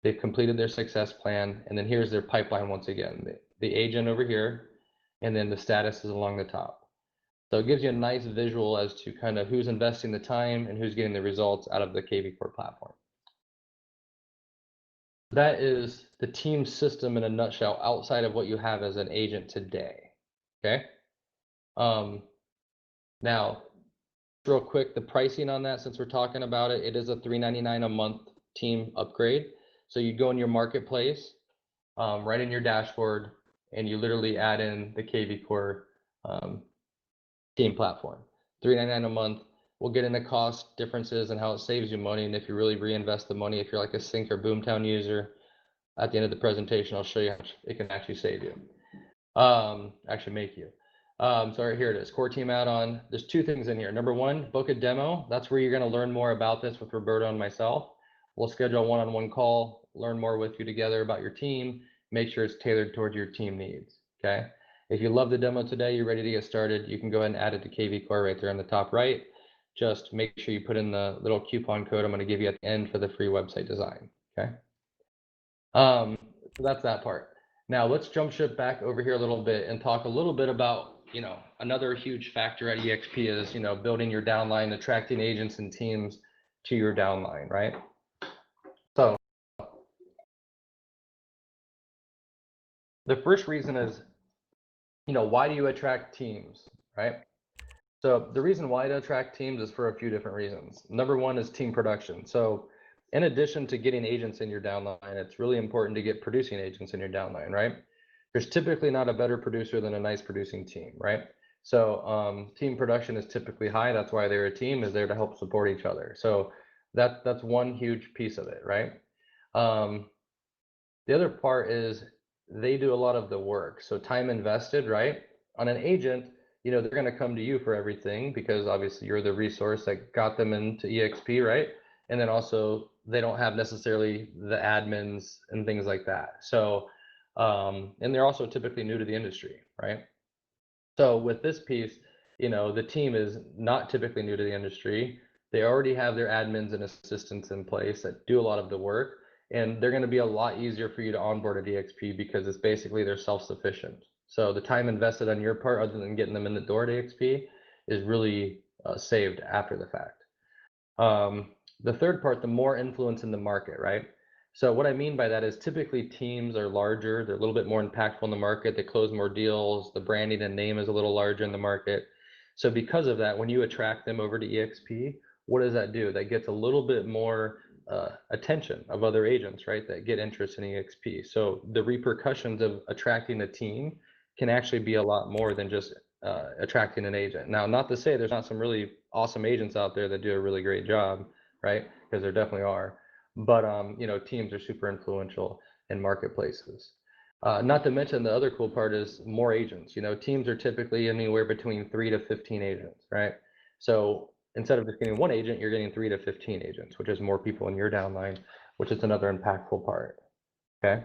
They've completed their success plan, and then here's their pipeline once again. The agent over here, and then the status is along the top. So it gives you a nice visual as to kind of who's investing the time and who's getting the results out of the KvCORE platform. That is the team system in a nutshell outside of what you have as an agent today, okay? Now, real quick, the pricing on that, since we're talking about it, it is a $3.99 a month team upgrade. So you go in your marketplace, right in your dashboard, and you literally add in the KvCORE team platform. $3.99 a month. We'll get into cost differences and how it saves you money, and if you really reinvest the money, if you're like a Sync or Boomtown user, at the end of the presentation, I'll show you how it can actually save you, actually make you. So right here it is, core team add-on. There's two things in here. Number one, book a demo. That's where you're going to learn more about this with Roberto and myself. We'll schedule a one-on-one call, learn more with you together about your team, make sure it's tailored towards your team needs, okay? If you love the demo today, you're ready to get started, you can go ahead and add it to KvCORE right there on the top right. Just make sure you put in the little coupon code I'm going to give you at the end for the free website design, okay? So that's that part. Now let's jump ship back over here a little bit and talk a little bit about, another huge factor at EXP is, building your downline, attracting agents and teams to your downline, right? So the first reason is, why do you attract teams, right? So the reason why to attract teams is for a few different reasons. Number one is team production. So in addition to getting agents in your downline, it's really important to get producing agents in your downline, right? There's typically not a better producer than a nice producing team, right? So team production is typically high. That's why they're a team, is there to help support each other. So that's one huge piece of it, right? The other part is they do a lot of the work. So time invested, right? On an agent, they're going to come to you for everything because obviously you're the resource that got them into EXP, right? And then also they don't have necessarily the admins and things like that. So, and they're also typically new to the industry, right? So with this piece, the team is not typically new to the industry. They already have their admins and assistants in place that do a lot of the work, and they're going to be a lot easier for you to onboard at EXP because it's basically they're self-sufficient. So the time invested on your part, other than getting them in the door at EXP, is really saved after the fact. The third part, the more influence in the market, right? So what I mean by that is typically teams are larger, they're a little bit more impactful in the market, they close more deals, the branding and name is a little larger in the market. So because of that, when you attract them over to EXP, what does that do? That gets a little bit more attention of other agents, right? That get interest in EXP. So the repercussions of attracting a team can actually be a lot more than just attracting an agent. Now, not to say there's not some really awesome agents out there that do a really great job, right? Because there definitely are. But teams are super influential in marketplaces. Not to mention the other cool part is more agents. Teams are typically anywhere between 3 to 15 agents, right? So instead of just getting one agent, you're getting 3 to 15 agents, which is more people in your downline, which is another impactful part. Okay.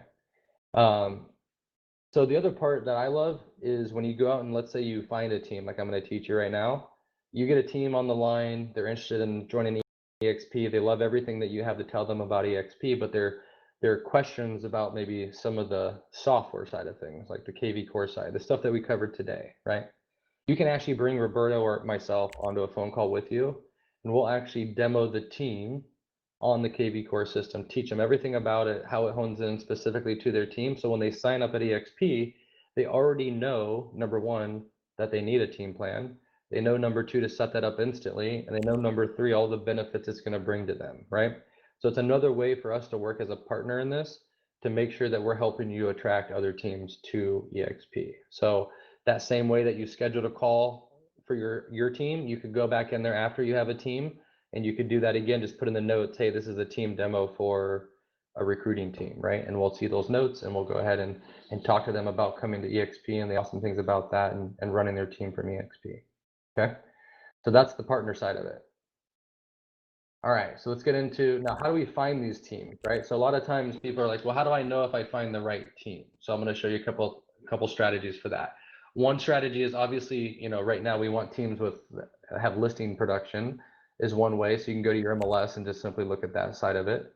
So the other part that I love is when you go out and let's say you find a team, like I'm going to teach you right now, you get a team on the line, they're interested in joining EXP, they love everything that you have to tell them about EXP, but there are questions about maybe some of the software side of things, like the KvCORE side, the stuff that we covered today, right? You can actually bring Roberto or myself onto a phone call with you, and we'll actually demo the team on the KvCORE system, teach them everything about it, how it hones in specifically to their team. So when they sign up at EXP, they already know, number one, that they need a team plan. They know, number two, to set that up instantly. And they know, number three, all the benefits it's going to bring to them, right? So it's another way for us to work as a partner in this to make sure that we're helping you attract other teams to EXP. So that same way that you scheduled a call for your team, you could go back in there after you have a team, and you could do that again. Just put in the notes, hey, this is a team demo for a recruiting team, right? And we'll see those notes, and we'll go ahead and talk to them about coming to EXP and the awesome things about that, and running their team from EXP. Okay, so that's the partner side of it. All right, so let's get into now, how do we find these teams, right? So a lot of times people are like, well, how do I know if I find the right team? So I'm going to show you a couple strategies for that. One strategy is obviously, right now we want teams with have listing production is one way. So you can go to your MLS and just simply look at that side of it.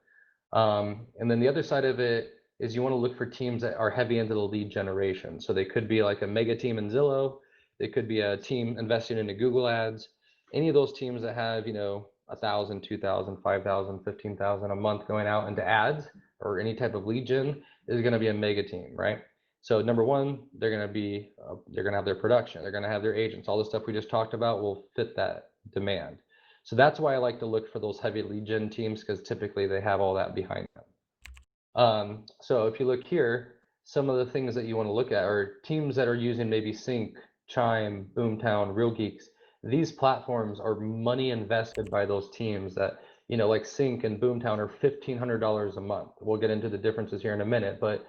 And then the other side of it is you want to look for teams that are heavy into the lead generation. So they could be like a mega team in Zillow. They could be a team investing into Google Ads. Any of those teams that have, 1,000, 2,000, 5,000, 15,000 a month going out into ads or any type of lead gen is going to be a mega team, right? So number one, they're going to have their production. They're going to have their agents. All the stuff we just talked about will fit that demand. So that's why I like to look for those heavy lead gen teams, because typically they have all that behind them. So if you look here, some of the things that you want to look at are teams that are using maybe Sync, Chime, Boomtown, Real Geeks. These platforms are money invested by those teams that, like Sync and Boomtown are $1,500 a month. We'll get into the differences here in a minute, but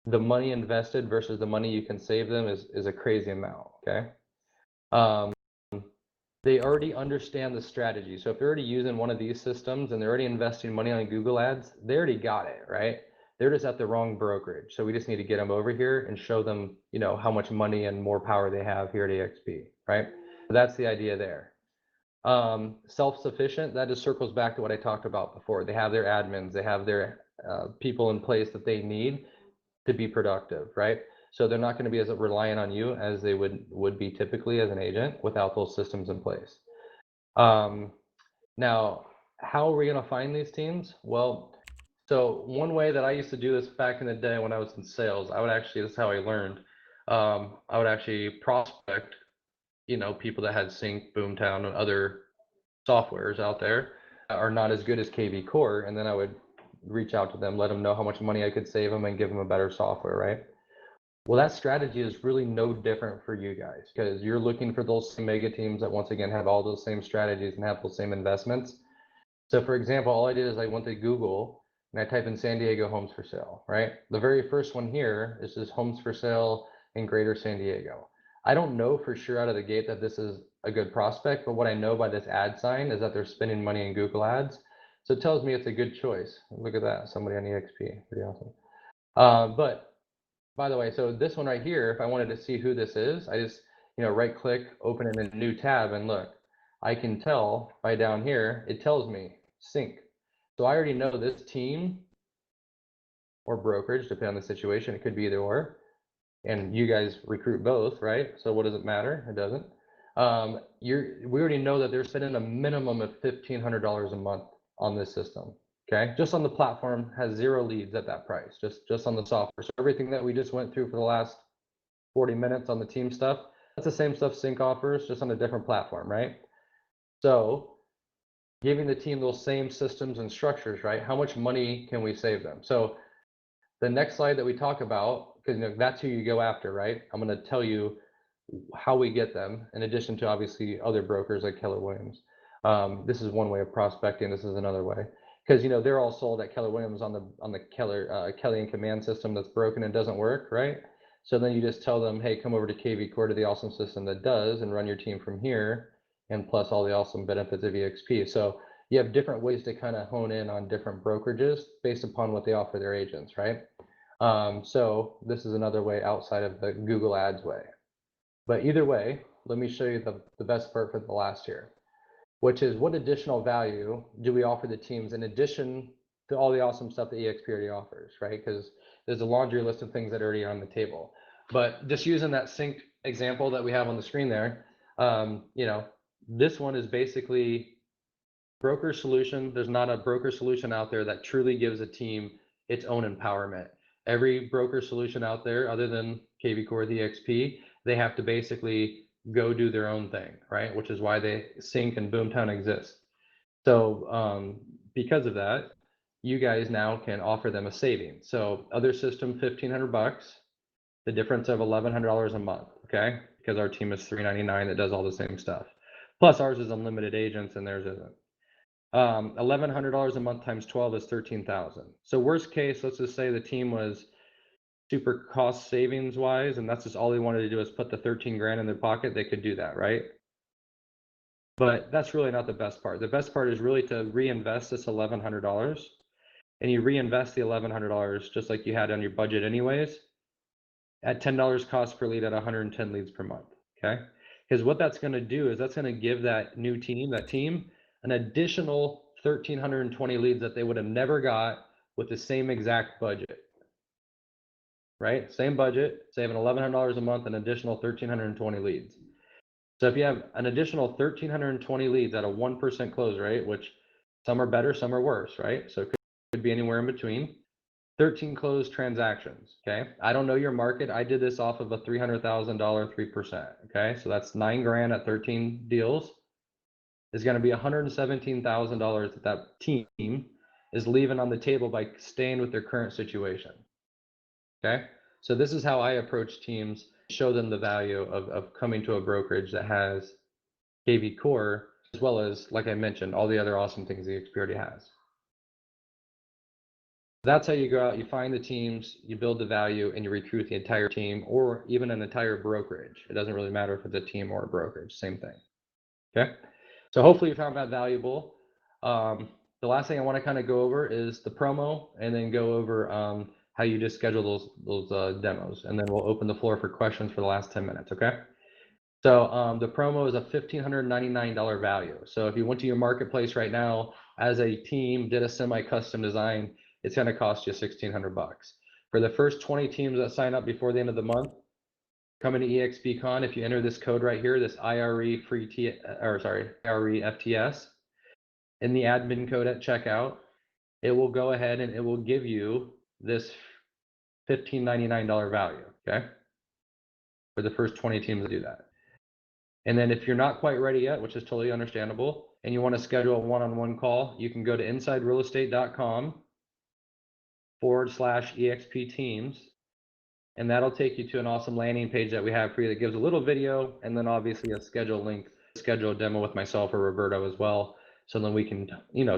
the money invested versus the money you can save them is a crazy amount, okay? They already understand the strategy. So if they're already using one of these systems and they're already investing money on Google Ads, they already got it, right? They're just at the wrong brokerage. So we just need to get them over here and show them, how much money and more power they have here at EXP, right? So that's the idea there. Self-sufficient, that just circles back to what I talked about before. They have their admins, they have their people in place that they need to be productive, right? So they're not going to be as reliant on you as they would be typically as an agent without those systems in place. Now, how are we going to find these teams? Well, so one way that I used to do this back in the day when I was in sales, this is how I learned. I would actually prospect, people that had Sync, Boomtown, and other softwares out there that are not as good as KvCORE, and then I would reach out to them, let them know how much money I could save them, and give them a better software, right? Well, that strategy is really no different for you guys, because you're looking for those same mega teams that once again have all those same strategies and have those same investments. So for example, all I did is I went to Google and I typed in San Diego homes for sale, right? The very first one here is just homes for sale in greater San Diego. I don't know for sure out of the gate that this is a good prospect, but what I know by this ad sign is that they're spending money in Google Ads. So it tells me it's a good choice. Look at that, somebody on EXP, pretty awesome. But by the way, so this one right here, if I wanted to see who this is, I just, right click, open in a new tab, and look, I can tell by down here, it tells me Sync. So I already know this team or brokerage, depending on the situation, it could be either or. And you guys recruit both, right? So what does it matter? It doesn't. We already know that they're spending a minimum of $1,500 a month on this system. Okay, just on the platform, has 0 leads at that price, just on the software. So everything that we just went through for the last 40 minutes on the team stuff, that's the same stuff Sync offers, just on a different platform, right? So giving the team those same systems and structures, right? How much money can we save them? So the next slide that we talk about, because that's who you go after, right? I'm going to tell you how we get them, in addition to obviously other brokers like Keller Williams. This is one way of prospecting. This is another way, because they're all sold at Keller Williams on the Kelly and Command system that's broken and doesn't work, right? So then you just tell them, hey, come over to KvCORE, to the awesome system that does, and run your team from here, and plus all the awesome benefits of EXP. So you have different ways to kind of hone in on different brokerages based upon what they offer their agents, right? So this is another way outside of the Google Ads way. But either way, let me show you the best part for the last here, which is what additional value do we offer the teams in addition to all the awesome stuff that EXP already offers, right? Because there's a laundry list of things that are already on the table. But just using that Sync example that we have on the screen there, this one is basically broker solution. There's not a broker solution out there that truly gives a team its own empowerment. Every broker solution out there, other than KvCORE, the EXP, they have to basically go do their own thing, right? Which is why they Sync and Boomtown exist. So because of that, you guys now can offer them a savings. So other system, $1,500, the difference of $1,100 a month, okay? Because our team is $399 that does all the same stuff. Plus ours is unlimited agents and theirs isn't. $1,100 a month times 12 is 13,000. So worst case, let's just say the team was super cost savings wise, and that's just all they wanted to do is put the 13 grand in their pocket, they could do that, right? But that's really not the best part. The best part is really to reinvest this $1,100, and you reinvest the $1,100 just like you had on your budget anyways, at $10 cost per lead at 110 leads per month, okay? Because what that's going to do is that's going to give that new team, an additional 1,320 leads that they would have never got with the same exact budget, right? Same budget, saving $1,100 a month, an additional 1,320 leads. So if you have an additional 1,320 leads at a 1% close rate, which some are better, some are worse, right? So it could be anywhere in between. 13 closed transactions, okay? I don't know your market. I did this off of a $300,000 3%, okay? So that's 9 grand at 13 deals. Is going to be $117,000 that team is leaving on the table by staying with their current situation, okay? So this is how I approach teams, show them the value of coming to a brokerage that has KvCORE, as well as, like I mentioned, all the other awesome things the XP already has. That's how you go out, you find the teams, you build the value, and you recruit the entire team, or even an entire brokerage. It doesn't really matter if it's a team or a brokerage, same thing. Okay, so hopefully you found that valuable. The last thing I want to kind of go over is the promo, and then go over how you just schedule those demos, and then we'll open the floor for questions for the last 10 minutes. Okay. So the promo is a $1,599 value. So if you went to your marketplace right now as a team, did a semi-custom design, it's going to cost you $1,600. For the first 20 teams that sign up before the end of the month, coming to EXPCon, if you enter this code right here, this IRE FTS, in the admin code at checkout, it will go ahead and it will give you this $1,599 value, okay? For the first 20 teams that do that. And then if you're not quite ready yet, which is totally understandable, and you want to schedule a one-on-one call, you can go to insiderealestate.com/EXP teams, and that'll take you to an awesome landing page that we have for you that gives a little video, and then obviously a schedule link, schedule a demo with myself or Roberto as well. So then we can,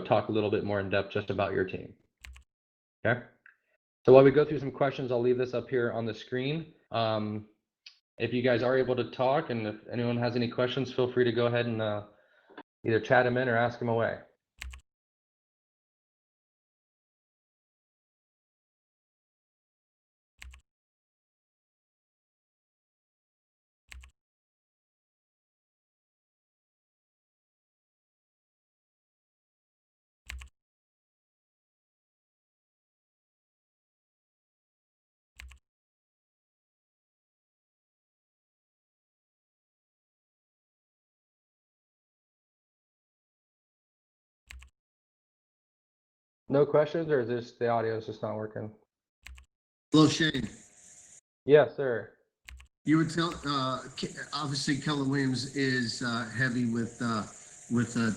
talk a little bit more in depth just about your team. Okay. So while we go through some questions, I'll leave this up here on the screen. If you guys are able to talk, and if anyone has any questions, feel free to go ahead and either chat them in or ask them away. No questions, or is this the audio is just not working? Hello, Shane. Yes, sir. You were telling, obviously Keller Williams is heavy with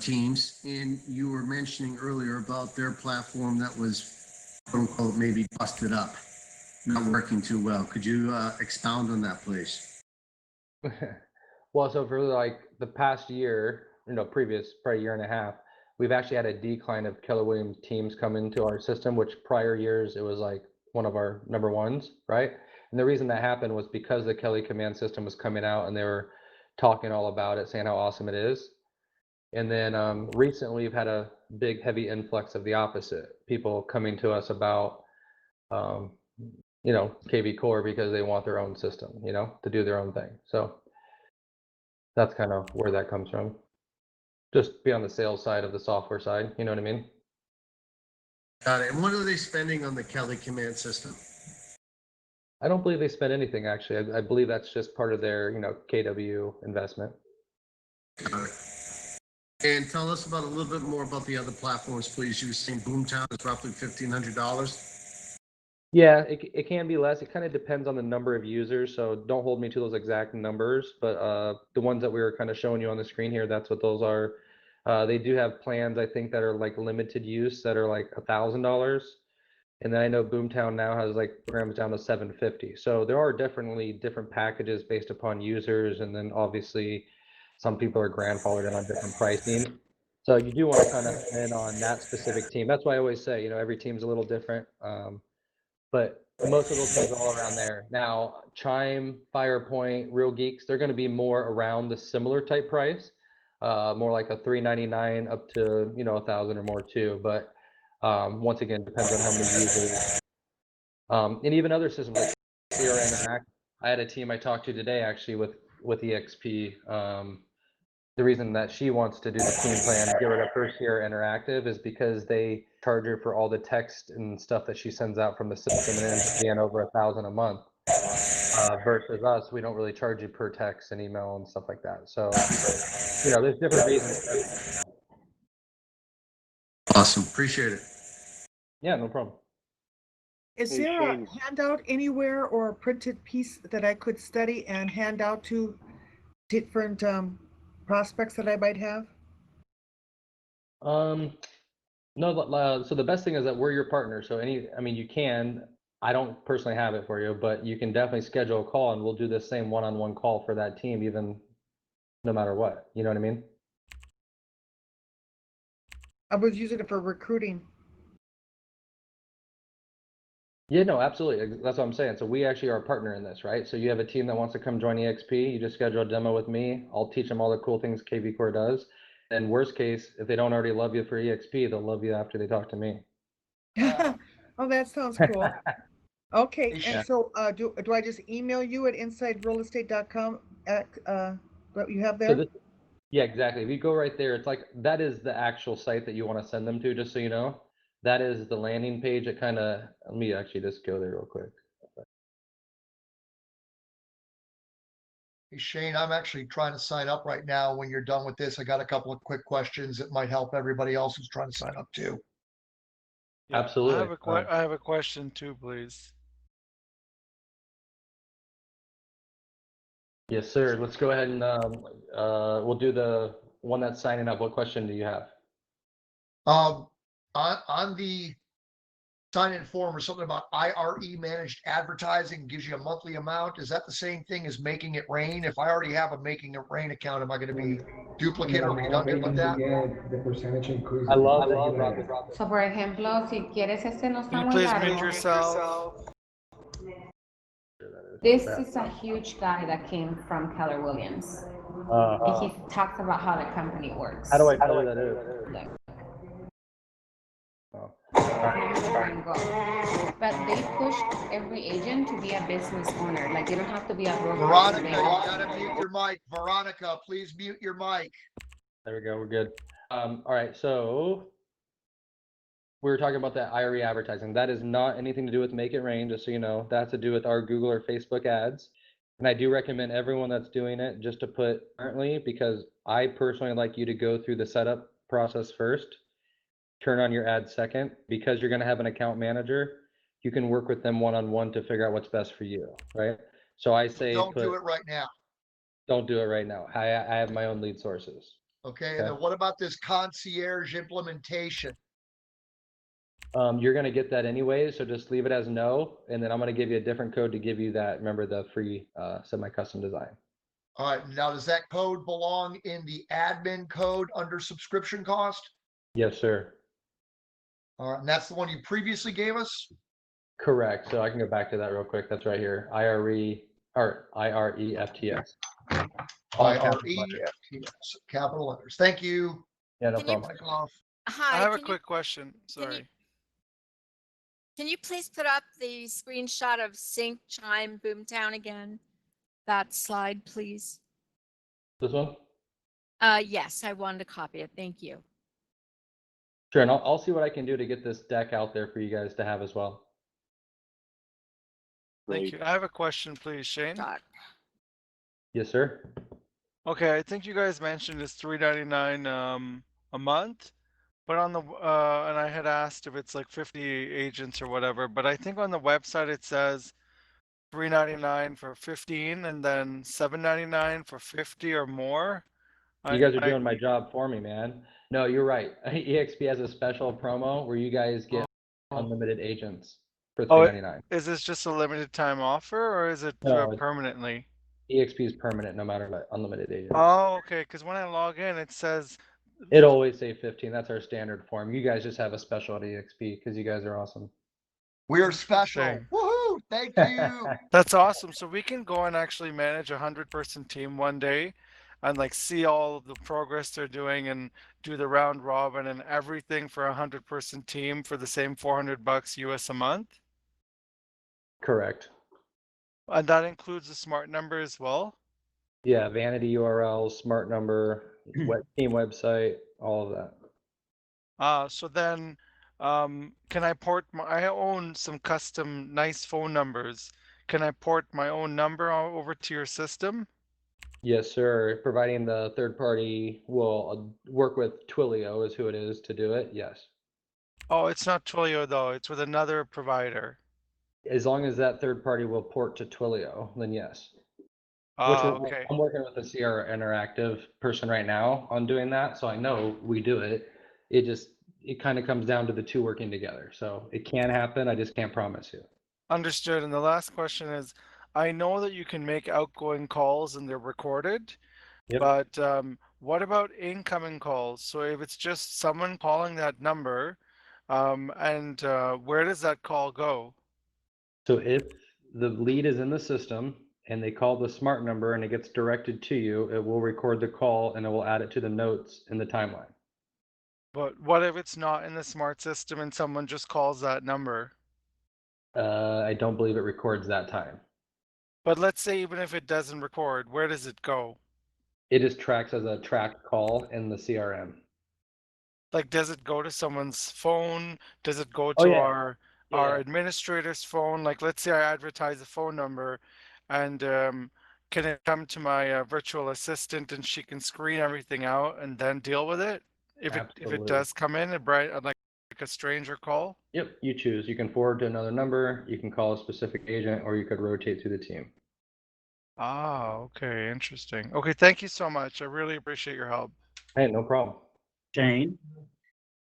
teams, and you were mentioning earlier about their platform that was, quote unquote, maybe busted up, not working too well. Could you expound on that, please? Well, so for like the past year, previous probably year and a half, we've actually had a decline of Keller Williams teams come into our system, which prior years it was like one of our number ones, right? And the reason that happened was because the Kelly Command system was coming out and they were talking all about it, saying how awesome it is. And then recently we've had a big, heavy influx of the opposite, people coming to us about, KvCORE because they want their own system, to do their own thing. So that's kind of where that comes from. Just be on the sales side of the software side, you know what I mean? Got it. And what are they spending on the Kelly Command system? I don't believe they spend anything, actually. I believe that's just part of their, KW investment. Got it. And tell us about a little bit more about the other platforms, please. You were saying Boomtown is roughly $1,500. Yeah, it can be less. It kind of depends on the number of users, so don't hold me to those exact numbers, but the ones that we were kind of showing you on the screen here, that's what those are. They do have plans, I think, that are like limited use that are like $1,000. And then I know Boomtown now has like programs down to $750. So there are definitely different packages based upon users. And then obviously some people are grandfathered in on different pricing. So you do want to kind of hone in on that specific team. That's why I always say, every team's a little different. But most of those things are all around there. Now, Chime, Firepoint, Real Geeks, they're going to be more around the similar type price, more like a $399 up to, 1,000 or more too. But once again, depends on how many users. And even other systems like KvCORE Interact. I had a team I talked to today actually with EXP. The reason that she wants to do the team plan and get rid of KvCORE Interactive is because they charge her for all the text and stuff that she sends out from the system, and it ends up being over $1,000 a month. Versus us, we don't really charge you per text and email and stuff like that. So, there's different reasons. Awesome. Appreciate it. Yeah, no problem. Is Hey, there Shane. a handout anywhere or a printed piece that I could study and hand out to different prospects that I might have? No, so the best thing is that we're your partner. So you can, I don't personally have it for you, but you can definitely schedule a call and we'll do the same one-on-one call for that team, even no matter what, you know what I mean? I was using it for recruiting. Yeah, no, absolutely. That's what I'm saying. So we actually are a partner in this, right? So you have a team that wants to come join EXP, you just schedule a demo with me. I'll teach them all the cool things KvCORE does. And worst case, if they don't already love you for EXP, they'll love you after they talk to me. Oh, that sounds cool. Okay, Hey, and so do I just email you at insiderealestate.com at what you have there? Yeah, exactly. If you go right there, it's like that is the actual site that you want to send them to, just so you know. That is the landing page. It kind of, let me actually just go there real quick. Hey, Shane, I'm actually trying to sign up right now. When you're done with this, I got a couple of quick questions that might help everybody else who's trying to sign up too. Yeah, Absolutely. I have a question too, please. Yes, sir. Let's go ahead and we'll do the one that's signing up. What question do you have? On the sign-in form or something about IRE managed advertising gives you a monthly amount. Is that the same thing as Making It Rain? If I already have a Making It Rain account, am I going to be duplicate or redundant with that? I love that you brought this. So, por ejemplo, si quieres no Can está you muy please largo. mute yourself? This is a huge guy that came from Keller Williams. And he talks about how the company works. How do I tell you that is? Look. Oh. But they pushed every agent to be a business owner. Like, you don't have to be a broker. Veronica, you gotta mute your mic. Veronica, please mute your mic. There we go. We're good. All right. So we were talking about that IRE advertising. That is not anything to do with Make It Rain, just so you know. That's to do with our Google or Facebook ads. And I do recommend everyone that's doing it just to put currently, because I personally like you to go through the setup process first, turn on your ad second, because you're going to have an account manager. You can work with them one-on-one to figure out what's best for you, right? So I say Don't do it right now. Don't do it right now. I have my own lead sources. Okay, and then what about this concierge implementation? You're going to get that anyway, so just leave it as no, and then I'm going to give you a different code to give you that. Remember the free semi-custom design. All right, now does that code belong in the admin code under subscription cost? Yes, sir. All right, and that's the one you previously gave us? Correct. So I can go back to that real quick. That's right here. IREFTS. IREFTS, capital letters. Thank you. Yeah, no Can you- problem. Mic off. Hi. I have a can quick question. Sorry. Can you please put up the screenshot of Sync Chime Boomtown again? That slide, please. This one? Yes, I wanted to copy it. Thank you. Sure, and I'll see what I can do to get this deck out there for you guys to have as well. Thank you. I have a question, please, Shane. Dot. Yes, sir. Okay, I think you guys mentioned it's $3.99 a month, but on the and I had asked if it's like 50 agents or whatever, but I think on the website it says $3.99 for 15 and then $7.99 for 50 or more. You guys are doing my job for me, man. No, you're right. EXP has a special promo where you guys get unlimited agents for Oh, $3.99. is this just a limited time offer or is it No, permanently? EXP is permanent no matter what, unlimited agents. Oh, okay. Because when I log in, it says It always say 15. That's our standard form. You guys just have a special at EXP because you guys are awesome. We're special. Interesting. Woohoo! Thank you. That's awesome. So we can go and actually manage a 100-person team one day and like see all of the progress they're doing and do the round robin and everything for a 100-person team for the same $400 US a month. Correct. And that includes the smart number as well. Yeah, vanity URL, smart number, team website, all of that. So then, can I port I own some custom nice phone numbers. Can I port my own number over to your system? Yes, sir. Providing the third party will work with Twilio is who it is to do it. Yes. Oh, it's not Twilio though. It's with another provider. As long as that third party will port to Twilio, then yes. Okay. I'm working with a CR Interactive person right now on doing that, so I know we do it. It kind of comes down to the two working together. So it can happen. I just can't promise you. Understood. And the last question is, I know that you can make outgoing calls and they're recorded, Yep. but what about incoming calls? So if it's just someone calling that number, and where does that call go? So if the lead is in the system and they call the smart number and it gets directed to you, it will record the call and it will add it to the notes in the timeline. But what if it's not in the smart system and someone just calls that number? I don't believe it records that time. But let's say even if it doesn't record, where does it go? It just tracks as a tracked call in the CRM. Like, does it go to someone's phone? Does it go Oh, to yeah. our Yeah. administrator's phone? Like, let's say I advertise a phone number, and can it come to my virtual assistant and she can screen everything out and then deal with it? If it Absolutely. does come in like a stranger call? Yep, you choose. You can forward to another number, you can call a specific agent, or you could rotate through the team. Ah, okay, interesting. Okay, thank you so much. I really appreciate your help. Hey, no problem. Shane,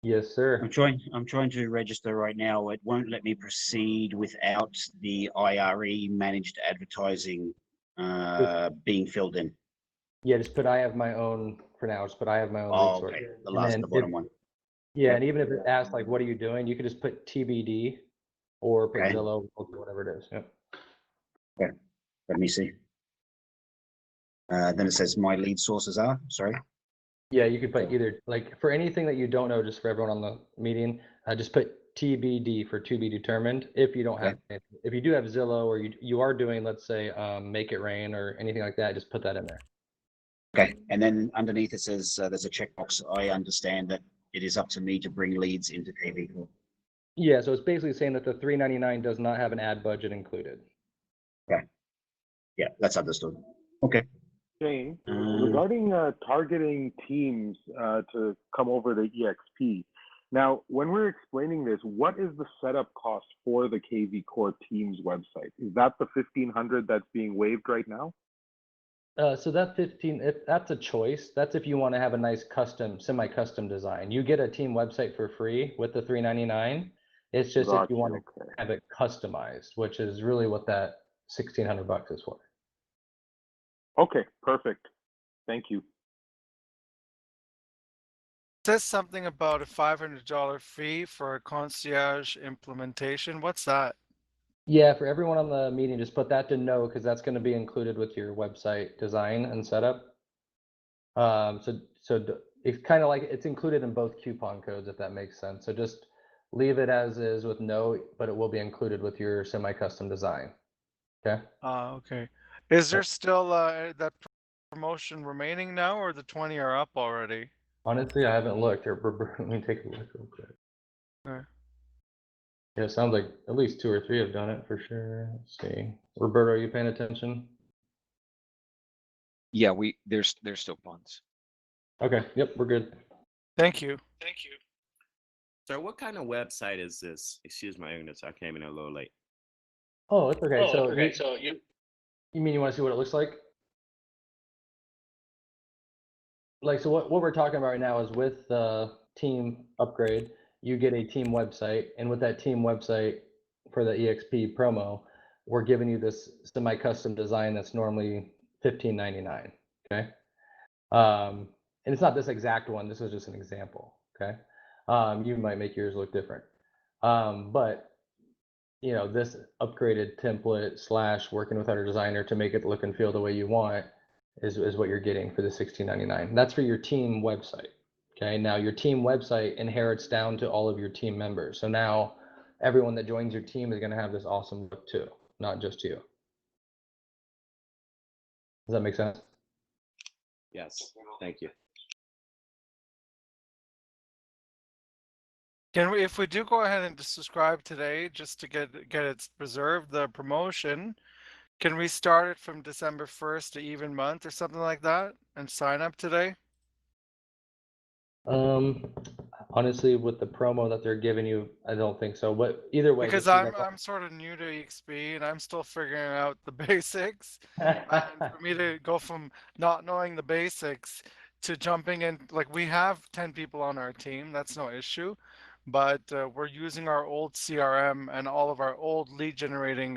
Yes, sir. I'm trying to register right now. It won't let me proceed without the IRE managed advertising being filled in. Yeah, just put I have my own for now. Just put I have my own lead Oh, source. okay. The And last, then the bottom if- one. Yeah, Yep. and even if it asks like, what are you doing? You could just put TBD or put Okay. Zillow, whatever it is. Yep. Let me see. Then it says my lead sources are, sorry. Yeah, you could put either, like, for anything that you don't know, just for everyone on the meeting, just put TBD for to be determined. If you don't have, if you do have Zillow or you are doing, let's say, Make It Rain or anything like that, just put that in there. Okay, and then underneath it says there's a checkbox. I understand that it is up to me to bring leads into KvCORE. Yeah, so it's basically saying that the $3.99 does not have an ad budget included. Yeah, that's understood. Okay. Shane, regarding targeting teams to come over to EXP. Now, when we're explaining this, what is the setup cost for the KvCORE Teams website? Is that the $1,500 that's being waived right now? So that 15, if that's a choice, that's if you want to have a nice custom, semi-custom design. You get a team website for free with the $3.99. It's just if you want to have it customized, which is really what that $1,600 is for. Okay, perfect. Thank you. It says something about a $500 fee for a concierge implementation. What's that? Yeah, for everyone on the meeting, just put that to no, because that's going to be included with your website design and setup. So it's kind of like it's included in both coupon codes, if that makes sense. So just leave it as is with no, but it will be included with your semi-custom design. Okay. Okay. Is there still that promotion remaining now, or the 20 are up already? Honestly, I haven't looked. Let me take a look real quick. Okay. Yeah, it sounds like at least 2 or 3 have done it for sure. Let's see. Roberto, are you paying attention? Yeah, there's still funds. Okay. Yep, we're good. Thank you. Thank you. Sir, what kind of website is this? Excuse my ignorance, I came in a little late. Oh, it's okay. So you mean you want to see what it looks like? like, so what we're talking about right now is with the team upgrade, you get a team website, and with that team website for the EXP promo, we're giving you this semi-custom design that's normally $15.99. Okay. And it's not this exact one. This is just an example. Okay. You might make yours look different. But you know, this upgraded template / working with our designer to make it look and feel the way you want is what you're getting for the $16.99. That's for your team website. Okay. Now your team website inherits down to all of your team members. So now everyone that joins your team is going to have this awesome look too, not just you. Does that make sense? Yes, thank you. Can we, if we do go ahead and subscribe today, just to get it preserved, the promotion, can we start it from December 1st to even month or something like that and sign up today? Honestly, with the promo that they're giving you, I don't think so. But either way, Because just so you I'm sort of new to EXP and I'm still figuring out the basics. guys And for me to go from not knowing the basics to jumping in, like we have 10 people on our team, that's no issue. But we're using our old CRM and all of our old lead generating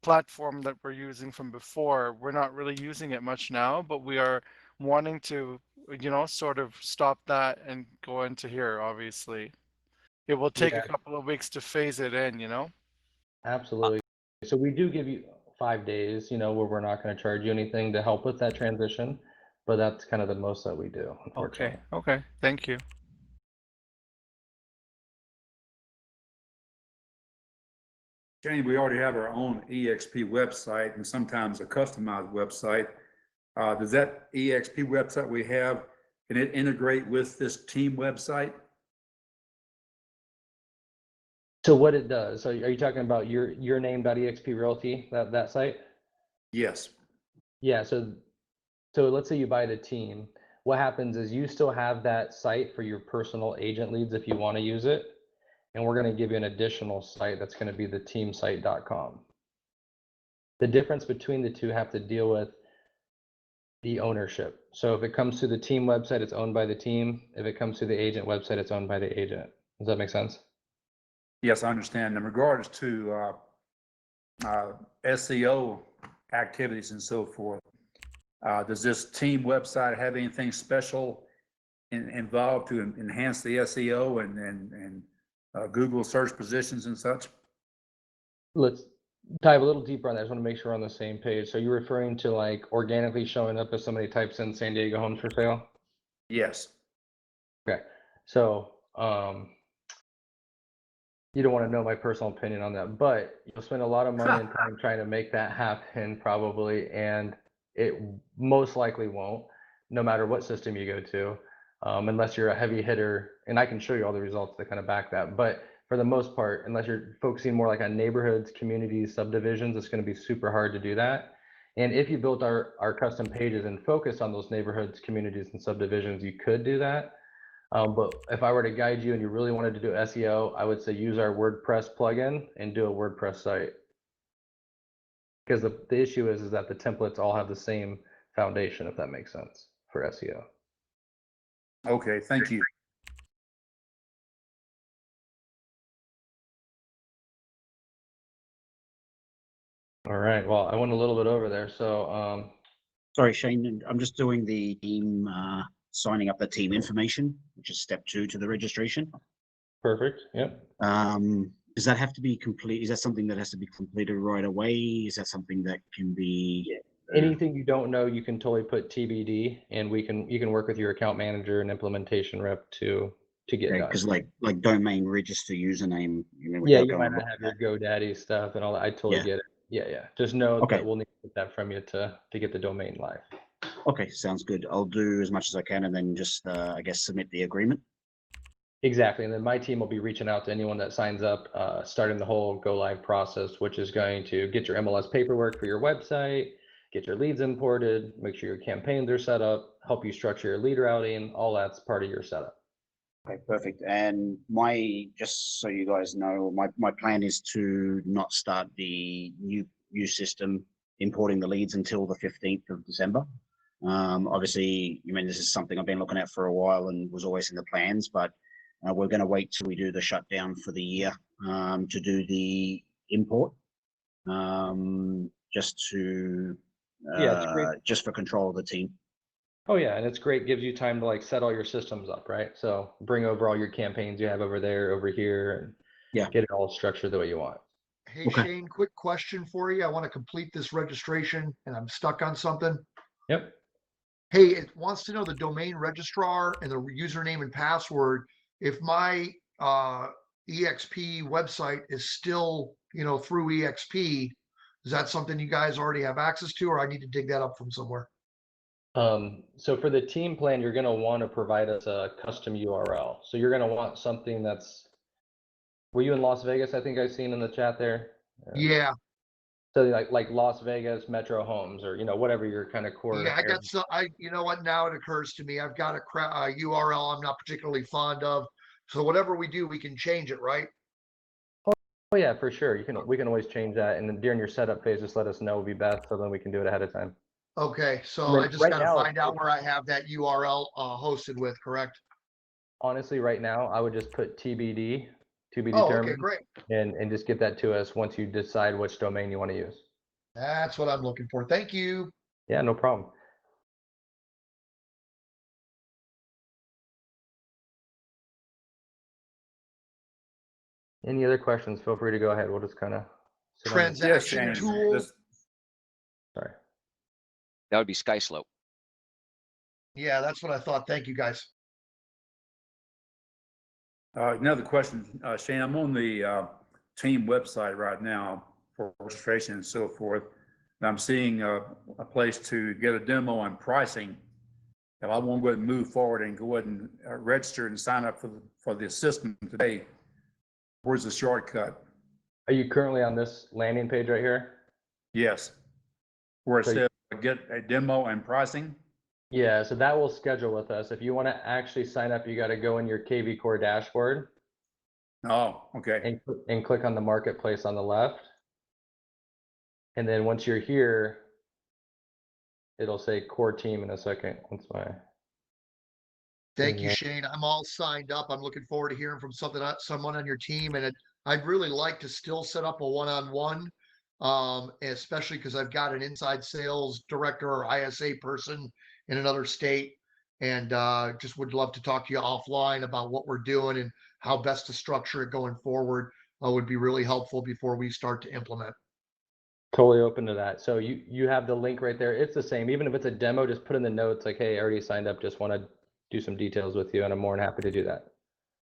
platform that we're using from before. We're not really using it much now, but we are wanting to, you know, sort of stop that and go into here, obviously. It will take a Yeah, couple of weeks to phase it in, you know? absolutely. So we do give you 5 days, you know, where we're not going to charge you anything to help with that transition, but that's kind of the most that we do, unfortunately. Okay, thank you. Shane, we already have our own EXP website and sometimes a customized website. Does that EXP website we have, can it integrate with this team website? So what it does, so are you talking about your name.exp realty, that site? Yes. Yeah, so let's say you buy the team. What happens is you still have that site for your personal agent leads if you want to use it. And we're going to give you an additional site that's going to be the teamsite.com. The difference between the two have to deal with the ownership. So if it comes to the team website, it's owned by the team. If it comes to the agent website, it's owned by the agent. Does that make sense? Yes, I understand. In regards to SEO activities and so forth, does this team website have anything special involved to enhance the SEO and Google search positions and such? Let's dive a little deeper on that. I just want to make sure we're on the same page. So you're referring to like organically showing up if somebody types in San Diego homes for sale? Yes. Okay. So you don't want to know my personal opinion on that, but you'll spend a lot of money and time trying to make that happen probably, and it most likely won't, no matter what system you go to, unless you're a heavy hitter, and I can show you all the results that kind of back that. But for the most part, unless you're focusing more like on neighborhoods, communities, subdivisions, it's going to be super hard to do that. And if you built our custom pages and focused on those neighborhoods, communities, and subdivisions, you could do that. But if I were to guide you and you really wanted to do SEO, I would say use our WordPress plugin and do a WordPress site. Because the issue is that the templates all have the same foundation, if that makes sense, for SEO. Okay, thank you. All right, well, I went a little bit over there. So Sorry, Shane, I'm just doing the team, signing up the team information, which is step 2 to the registration. Perfect, yep. Does that have to be complete? Is that something that has to be completed right away? Is that something that can be? Anything you don't know, you can totally put TBD, and you can work with your account manager and implementation rep to get done. Because like domain register username, you know, Yeah, you might not have your GoDaddy stuff and all that. I totally get it. Yeah. Just know Okay. that we'll need to get that from you to get the domain live. Okay, sounds good. I'll do as much as I can and then just, I guess, submit the agreement. Exactly. And then my team will be reaching out to anyone that signs up, starting the whole go live process, which is going to get your MLS paperwork for your website, get your leads imported, make sure your campaigns are set up, help you structure your lead routing, all that's part of your setup. Okay, perfect. And just so you guys know, my plan is to not start the new system importing the leads until the 15th of December. Obviously, I mean, this is something I've been looking at for a while and was always in the plans, but we're going to wait till we do the shutdown for the year to do the import, just to Yeah, it's great. just for control of the team. Oh yeah, and it's great. Gives you time to like set all your systems up, right? So bring over all your campaigns you have over there, over here, and yeah, get it all structured the way you want. Hey, Shane, quick question for you. I want to complete this registration and I'm stuck on something. Yep. Hey, it wants to know the domain registrar and the username and password. If my EXP website is still, through EXP, is that something you guys already have access to, or I need to dig that up from somewhere? So for the team plan, you're going to want to provide us a custom URL. So you're going to want something that's, were you in Las Vegas? I think I've seen in the chat there. Yeah. So like Las Vegas, Metro Homes, or, whatever your kind of core. Yeah, I got so you know what? Now it occurs to me, I've got a URL I'm not particularly fond of. So whatever we do, we can change it, right? Oh yeah, for sure. We can always change that. And then during your setup phase, just let us know would be best. So then we can do it ahead of time. Okay, so then I just right got to now, find out where I have that URL hosted with, correct? Honestly, right now, I would just put TBD, to be Oh, determined, okay, great. and just get that to us once you decide which domain you want to use. That's what I'm looking for. Thank you. Yeah, no problem. Any other questions? Feel free to go ahead. We'll just kind of transaction tool. Sorry. That would be SkySlope. Yeah, that's what I thought. Thank you, guys. Another question, Shane, I'm on the team website right now for registration and so forth. And I'm seeing a place to get a demo on pricing. If I want to go ahead and move forward and go ahead and register and sign up for the system today, where's the shortcut? Are you currently on this landing page right here? Yes. Where it So says get a demo and pricing? Yeah, so that will schedule with us. If you want to actually sign up, you got to go in your KvCORE dashboard. Oh, okay. And click on the marketplace on the left. And then once you're here, it'll say core team in a second. Once my Thank you, Shane. I'm all signed up. I'm looking forward to hearing from someone on your team, and I'd really like to still set up a one-on-one, especially because I've got an inside sales director or ISA person in another state, and just would love to talk to you offline about what we're doing and how best to structure it going forward. Would be really helpful before we start to implement. Totally open to that. So you have the link right there. It's the same. Even if it's a demo, just put in the notes like, hey, I already signed up. Just want to do some details with you, and I'm more than happy to do that.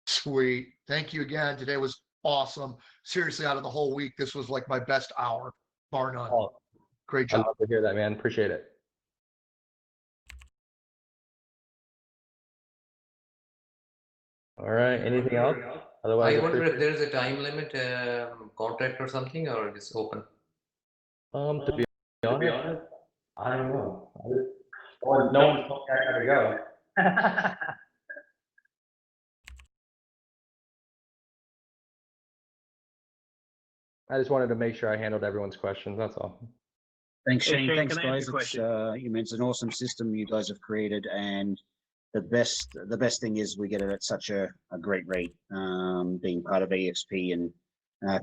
Sweet. Thank you again. Today was awesome. Seriously, out of the whole week, this was like my best hour, bar none. Oh, Great job. I'd love to hear that, man. Appreciate it. All right. Anything else? Otherwise, I wonder if there is a time limit contract or something, or it's open. To be honest, I don't know. Or no one's told me I gotta go. I just wanted to make sure I handled everyone's questions. That's all. Thanks, Hey, Shane. Shane, Thanks, can I ask guys. a question? It's an awesome system you guys have created, and the best thing is we get it at such a great rate, being part of EXP, and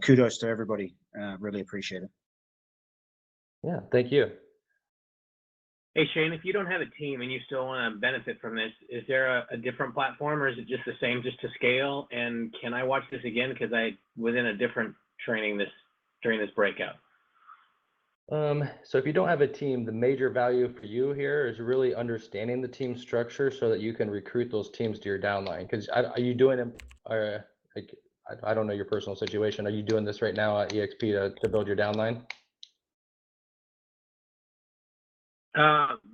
kudos to everybody. Really appreciate it. Yeah, thank you. Hey, Shane, if you don't have a team and you still want to benefit from this, is there a different platform, or is it just the same, just to scale? And can I watch this again? Because I was in a different training during this breakout. So if you don't have a team, the major value for you here is really understanding the team structure so that you can recruit those teams to your downline. Because are you doing it? Like, I don't know your personal situation. Are you doing this right now at EXP to build your downline?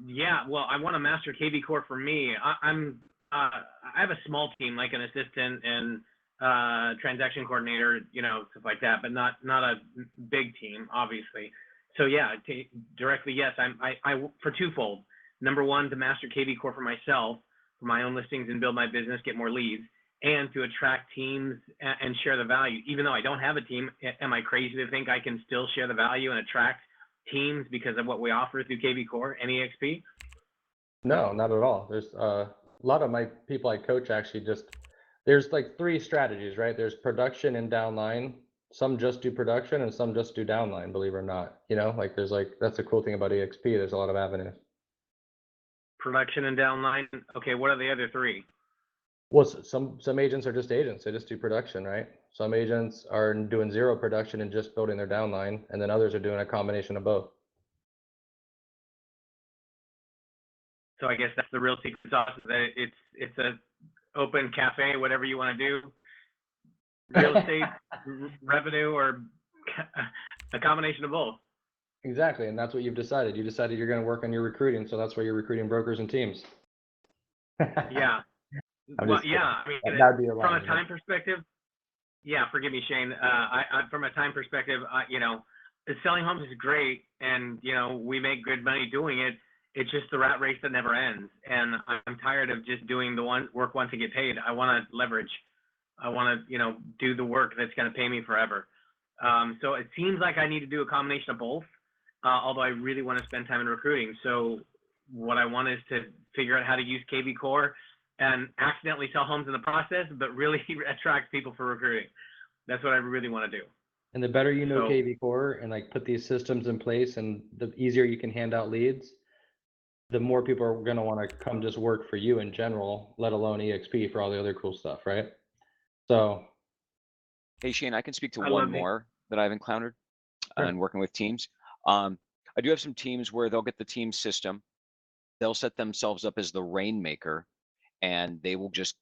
Yeah, well, I want to master KvCORE for me. I have a small team, like an assistant and transaction coordinator, stuff like that, but not a big team, obviously. So yeah, directly, yes, I for twofold. Number one, to master KvCORE for myself, for my own listings and build my business, get more leads, and to attract teams and share the value. Even though I don't have a team, am I crazy to think I can still share the value and attract teams because of what we offer through KvCORE and EXP? No, not at all. There's a lot of my people I coach actually there's like 3 strategies, right? There's production and downline. Some just do production and some just do downline, believe it or not. Like that's the cool thing about EXP. There's a lot of avenues. Production and downline. Okay, what are the other 3? Well, some agents are just agents. They just do production, right? Some agents are doing 0 production and just building their downline, and then others are doing a combination of both. So I guess that's the real secret sauce. That it's a open cafe, whatever you want to do, real estate, revenue, or a combination of both. Exactly, and that's what you've decided. You decided you're going to work on your recruiting, so that's why you're recruiting brokers and teams. Yeah. Well, yeah. I mean, that'd be from a time perspective. Yeah, forgive me, Shane. From a time perspective, selling homes is great, and we make good money doing it. It's just the rat race that never ends, and I'm tired of just doing the work once and get paid. I want to leverage. I want to, do the work that's going to pay me forever. So it seems like I need to do a combination of both, although I really want to spend time in recruiting. So what I want is to figure out how to use KvCORE and accidentally sell homes in the process, but really attract people for recruiting. That's what I really want to do. And the better you know KvCORE and like put these systems in place, and the easier you can hand out leads, the more people are going to want to come just work for you in general, let alone EXP for all the other cool stuff, right? So. Hey, Shane, I can speak to one more that I've encountered in working with teams. I do have some teams where they'll get the team system. They'll set themselves up as the rainmaker, and they will just,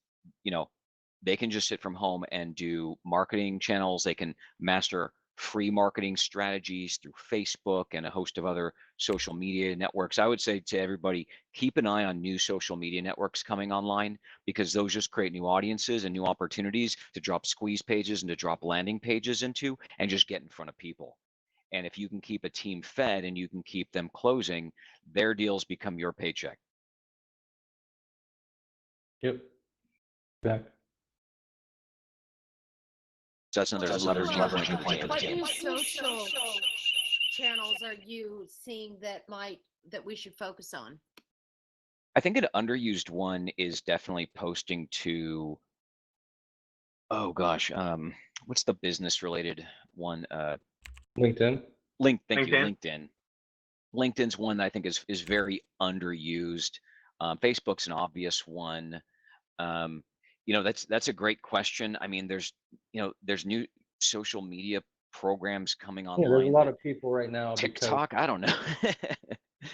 they can just sit from home and do marketing channels. They can master free marketing strategies through Facebook and a host of other social media networks. I would say to everybody, keep an eye on new social media networks coming online, because those just create new audiences and new opportunities to drop squeeze pages and to drop landing pages into and just get in front of people. And if you can keep a team fed and you can keep them closing, their deals become your paycheck. Yep. Back. So that's another leverage. What new social channels are you seeing that we should focus on? I think an underused one is definitely posting to, oh gosh, what's the business related one? LinkedIn. Thank you, LinkedIn. LinkedIn's one that I think is very underused. Facebook's an obvious one. That's a great question. I mean, there's new social media programs coming online. Yeah, there's a lot of people right now. TikTok, I don't know.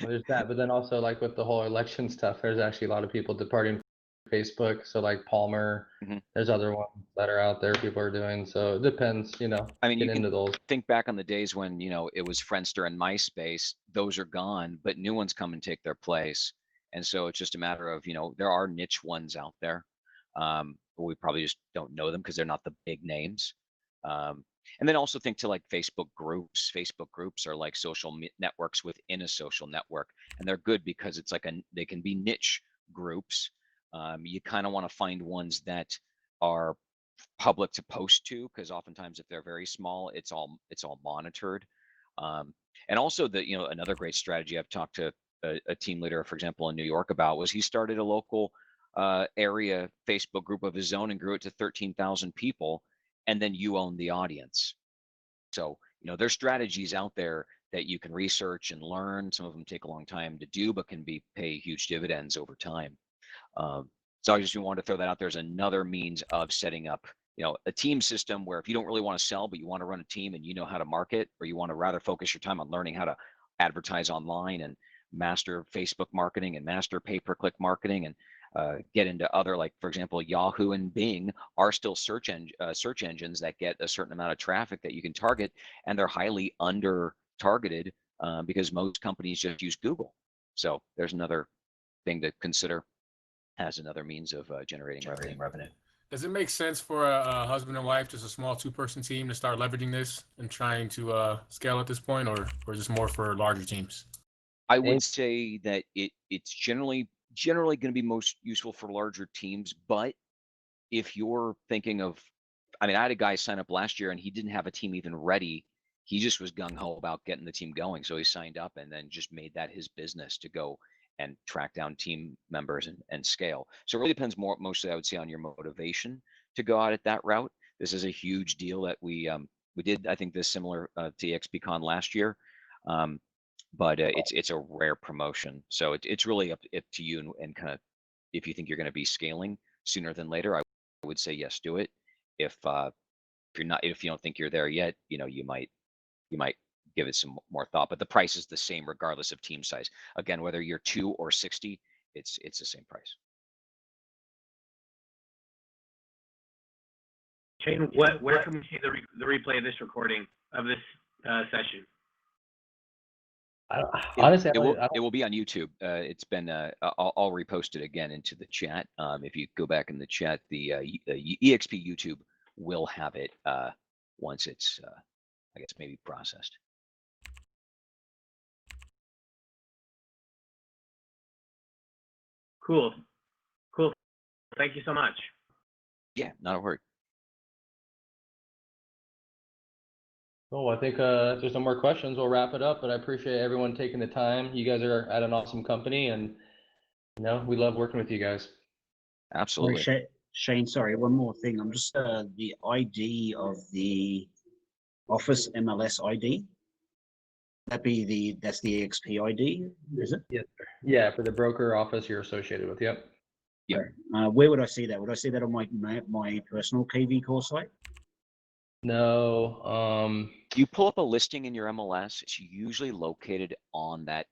There's that, but then also like with the whole election stuff, there's actually a lot of people departing from Facebook. So like Palmer, there's other ones that are out there people are doing. So it depends, I mean, get you into can those. think back on the days when, it was Friendster and MySpace. Those are gone, but new ones come and take their place. And so it's just a matter of, there are niche ones out there. But we probably just don't know them because they're not the big names. And then also think to like Facebook groups. Facebook groups are like social networks within a social network, and they're good because it's like they can be niche groups. You kind of want to find ones that are public to post to, because oftentimes if they're very small, it's all monitored. And also another great strategy I've talked to a team leader, for example, in New York about was he started a local area Facebook group of his own and grew it to 13,000 people, and then you own the audience. So there's strategies out there that you can research and learn. Some of them take a long time to do, but can pay huge dividends over time. So I just wanted to throw that out there as another means of setting up a team system where if you don't really want to sell, but you want to run a team and you know how to market, or you want to rather focus your time on learning how to advertise online and master Facebook marketing and master pay-per-click marketing, and get into other, like for example, Yahoo and Bing are still search engines that get a certain amount of traffic that you can target, and they're highly under targeted because most companies just use Google. So there's another thing to consider as another means of generating revenue. Does it make sense for a husband and wife, just a small 2-person team, to start leveraging this and trying to scale at this point, or is this more for larger teams? I would say that it's generally going to be most useful for larger teams, but if you're thinking of, I mean, I had a guy sign up last year and he didn't have a team even ready. He just was gung-ho about getting the team going. So he signed up and then just made that his business to go and track down team members and scale. So it really depends mostly I would say on your motivation to go out at that route. This is a huge deal that we did, I think, this similar to EXPCon last year. But it's a rare promotion. So it's really up to you and kind of, if you think you're going to be scaling sooner than later, I would say yes, do it. If you don't think you're there yet, you might give it some more thought. But the price is the same regardless of team size. Again, whether you're 2 or 60, it's the same price. Shane, where can we see the replay of this recording of this session? Honestly, it will be on YouTube. It's been I'll repost it again into the chat. If you go back in the chat, the EXP YouTube will have it once it's I guess maybe processed. Cool. Thank you so much. Yeah, not a worry. Well, I think if there's no more questions, we'll wrap it up. But I appreciate everyone taking the time. You guys are at an awesome company, and we love working with you guys. Absolutely. Shane, sorry, one more thing. I'm just the ID of the Office MLS ID. That's the EXP ID, is it? Yeah. Yeah, for the broker office you're associated with. Yep. Yeah. Where would I see that? Would I see that on my personal KvCORE site? No. You pull up a listing in your MLS. It's usually located on that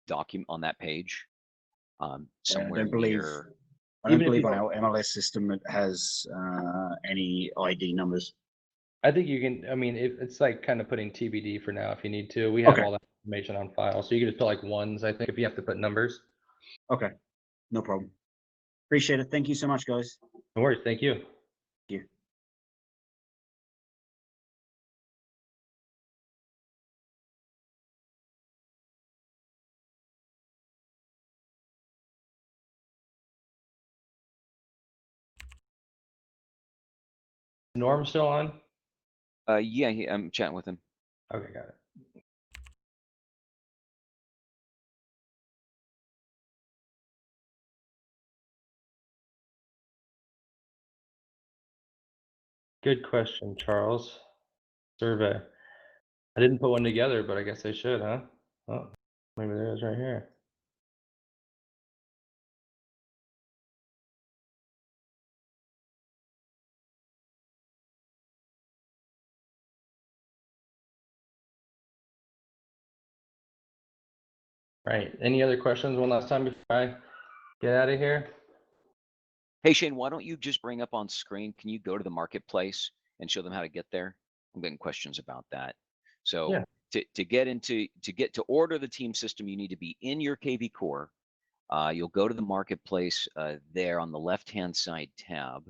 document, on that page, somewhere near. I don't believe on our MLS system it has any ID numbers. I think you can. I mean, it's like kind of putting TBD for now if you need to. We have all that information on file, so you can just put like ones. I think if you have to put numbers. Okay, no problem. Appreciate it. Thank you so much, guys. No worries. Thank you. Thank you. Norm still on? Yeah, I'm chatting with him. Okay, got it. Good question, Charles. Survey. I didn't put one together, but I guess I should, huh? Oh, maybe there it is right here. Right. Any other questions one last time before I get out of here? Hey, Shane, why don't you just bring up on screen? Can you go to the marketplace and show them how to get there? I'm getting questions about that. So Yeah. to order the team system, you need to be in your KvCORE. You'll go to the marketplace there on the left-hand side tab,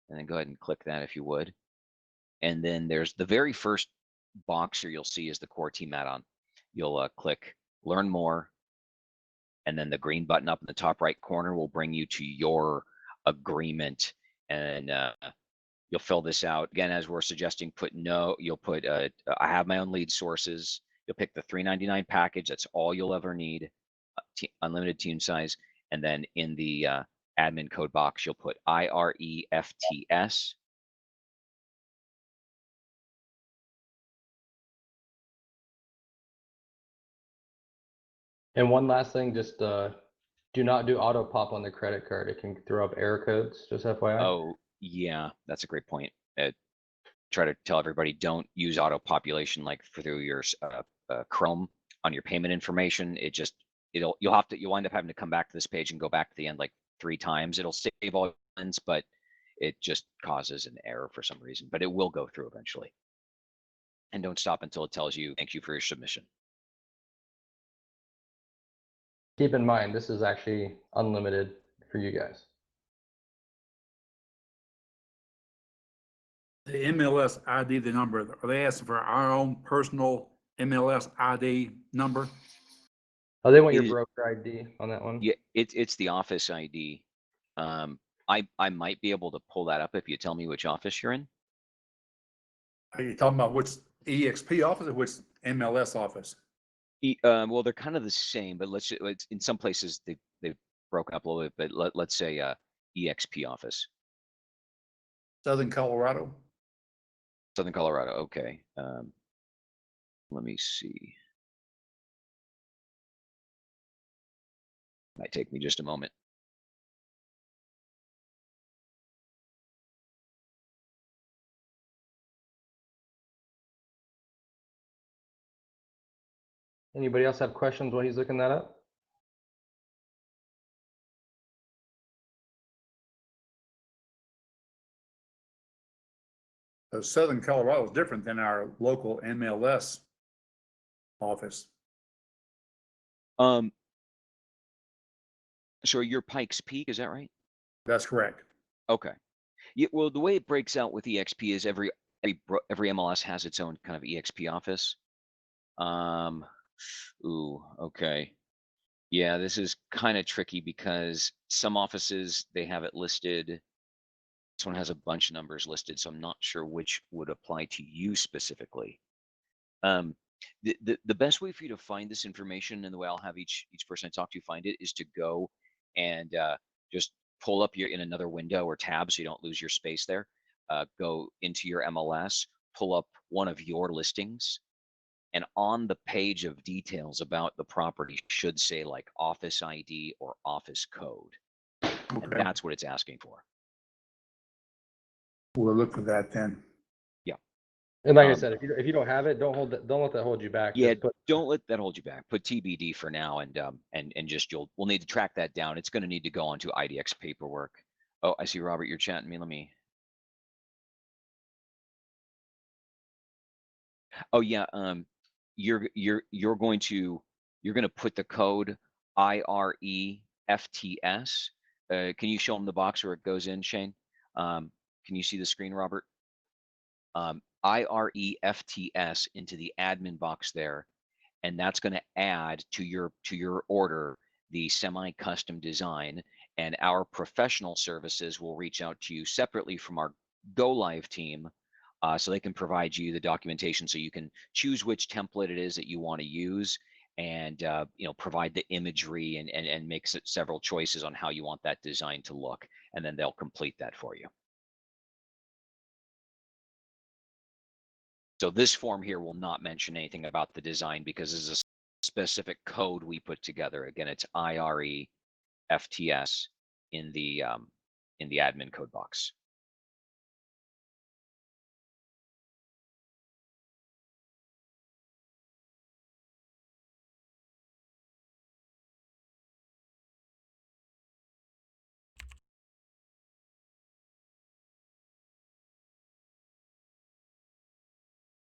and then go ahead and click that if you would. And then there's the very first box here you'll see is the core team add-on. You'll click Learn More, and then the green button up in the top right corner will bring you to your agreement, and you'll fill this out again as we're suggesting. You'll put I have my own lead sources. You'll pick the $3.99 package. That's all you'll ever need, unlimited team size, and then in the admin code box you'll put IREFTS. And one last thing, just do not do auto pop on the credit card. It can throw up error codes, just FYI. Oh, yeah, that's a great point. Try to tell everybody, don't use auto population like through your Chrome on your payment information. You'll wind up having to come back to this page and go back to the end like 3 times. It'll save all ends, but it just causes an error for some reason, but it will go through eventually. And don't stop until it tells you, thank you for your submission. Keep in mind, this is actually unlimited for you guys. The MLS ID, the number, are they asking for our own personal MLS ID number? Oh, they want your broker ID on that one? Yeah, it's the office ID. I might be able to pull that up if you tell me which office you're in. Are you talking about which EXP office or which MLS office? Well, they're kind of the same, but let's in some places they broke up a little bit. But let's say EXP office. Southern Colorado. Southern Colorado. Okay. Let me see. Might take me just a moment. Anybody else have questions while he's looking that up? Southern Colorado is different than our local MLS office. So you're Pikes Peak, is that right? That's correct. Okay. Yeah, well, the way it breaks out with EXP is every MLS has its own kind of EXP office. Ooh, okay. Yeah, this is kind of tricky because some offices, they have it listed. This one has a bunch of numbers listed, so I'm not sure which would apply to you specifically. The best way for you to find this information, and the way I'll have each person I talk to find it, is to go and just pull up in another window or tab so you don't lose your space there. Go into your MLS, pull up one of your listings, and on the page of details about the property should say like office ID or office code. Okay. And that's what it's asking for. We'll look for that then. Yeah. And like I said, if you don't have it, don't let that hold you back. Yeah, don't let that hold you back. Put TBD for now, and just we'll need to track that down. It's going to need to go onto IDX paperwork. Oh, I see, Robert, you're chatting me. Let me. Oh yeah, you're going to put the code IREFTS. Can you show them the box where it goes in, Shane? Can you see the screen, Robert? IREFTS into the admin box there, and that's going to add to your order the semi-custom design, and our professional services will reach out to you separately from our Go Live team, so they can provide you the documentation so you can choose which template it is that you want to use, and provide the imagery and make several choices on how you want that design to look, and then they'll complete that for you. So this form here will not mention anything about the design because this is a specific code we put together. Again, it's IREFTS in the admin code box.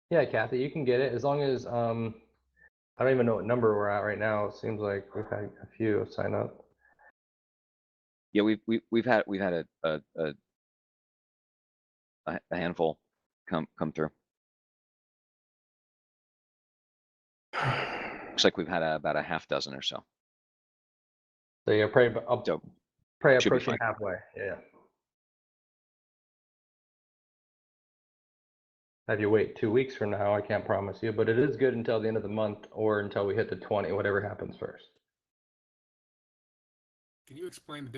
Yeah, Kathy, you can get it as long as I don't even know what number we're at right now. It seems like we've had a few sign up. Yeah, we've had a handful come through. Looks like we've had about a half dozen or so. So you're probably approaching halfway. Yeah. Have you wait 2 weeks from now? I can't promise you, but it is good until the end of the month or until we hit the 20, whatever happens first. Can you explain the